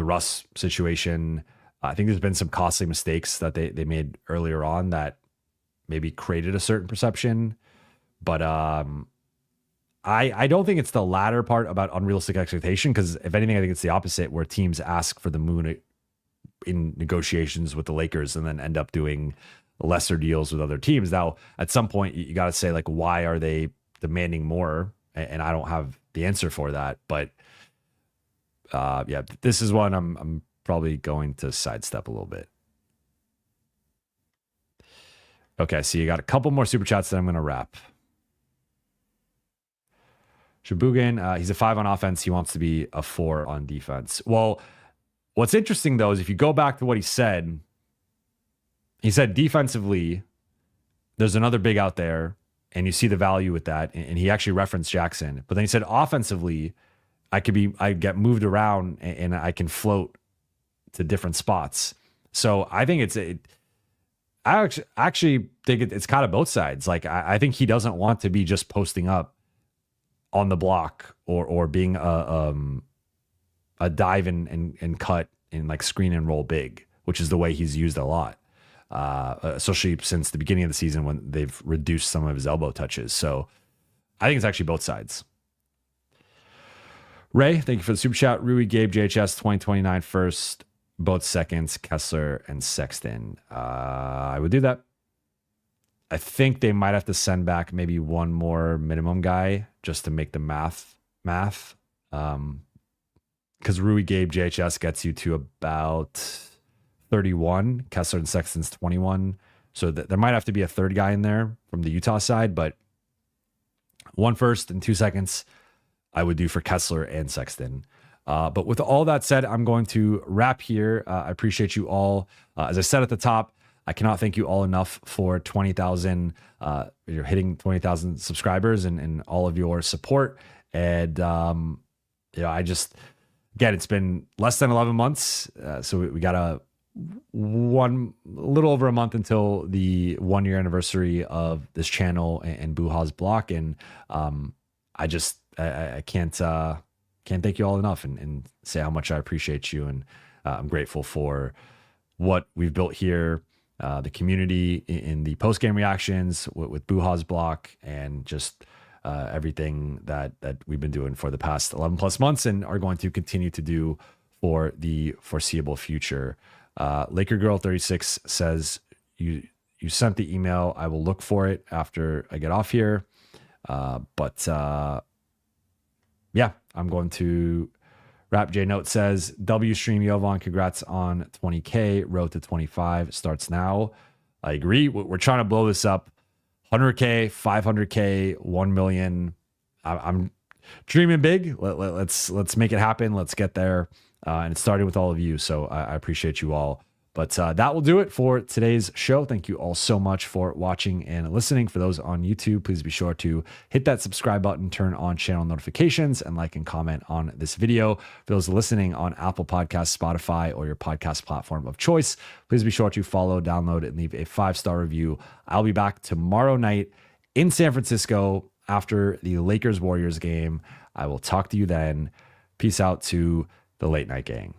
Russ situation. I think there's been some costly mistakes that they made earlier on that maybe created a certain perception. But I don't think it's the latter part about unrealistic expectation, because if anything, I think it's the opposite, where teams ask for the moon in negotiations with the Lakers and then end up doing lesser deals with other teams. Now, at some point, you got to say, like, why are they demanding more? And I don't have the answer for that. But yeah, this is one I'm probably going to sidestep a little bit. Okay, so you got a couple more super chats that I'm going to wrap. Shabugan, he's a 5 on offense. He wants to be a 4 on defense. Well, what's interesting, though, is if you go back to what he said defensively, there's another big out there, and you see the value with that. And he actually referenced Jackson. But then he said offensively, I get moved around and I can float to different spots. So I think I actually think it's kind of both sides. Like, I think he doesn't want to be just posting up on the block or being a dive and cut and like screen and roll big, which is the way he's used a lot, especially since the beginning of the season when they've reduced some of his elbow touches. So I think it's actually both sides. Ray, thank you for the super chat. Rui, Gabe, JHS, 2029 first, both seconds, Kessler and Sexton. I would do that. I think they might have to send back maybe one more minimum guy just to make the math. Because Rui, Gabe, JHS gets you to about 31. Kessler and Sexton's 21. So there might have to be a third guy in there from the Utah side, but 1 first and 2 seconds I would do for Kessler and Sexton. But with all that said, I'm going to wrap here. I appreciate you all. As I said at the top, I cannot thank you all enough for 20,000. You're hitting 20,000 subscribers and all of your support. And, I just, again, it's been less than 11 months. So we got a little over a month until the 1 year anniversary of this channel and Buha's block. And I can't thank you all enough and say how much I appreciate you. And I'm grateful for what we've built here. The community in the post-game reactions with Buha's block and just everything that we've been doing for the past 11 plus months and are going to continue to do for the foreseeable future. Laker Girl 36 says, you sent the email. I will look for it after I get off here. Yeah, I'm going to wrap. J Note says, W stream Jovan, congrats on 20K. Road to 25 starts now. I agree. We're trying to blow this up. 100K, 500K, 1 million. I'm dreaming big. Let's make it happen. Let's get there. And it started with all of you. So I appreciate you all. But that will do it for today's show. Thank you all so much for watching and listening. For those on YouTube, please be sure to hit that subscribe button, turn on channel notifications, and like and comment on this video. For those listening on Apple Podcasts, Spotify, or your podcast platform of choice, please be sure to follow, download, and leave a 5-star review. I'll be back tomorrow night in San Francisco after the Lakers-Warriors game. I will talk to you then. Peace out to the Late Night Gang.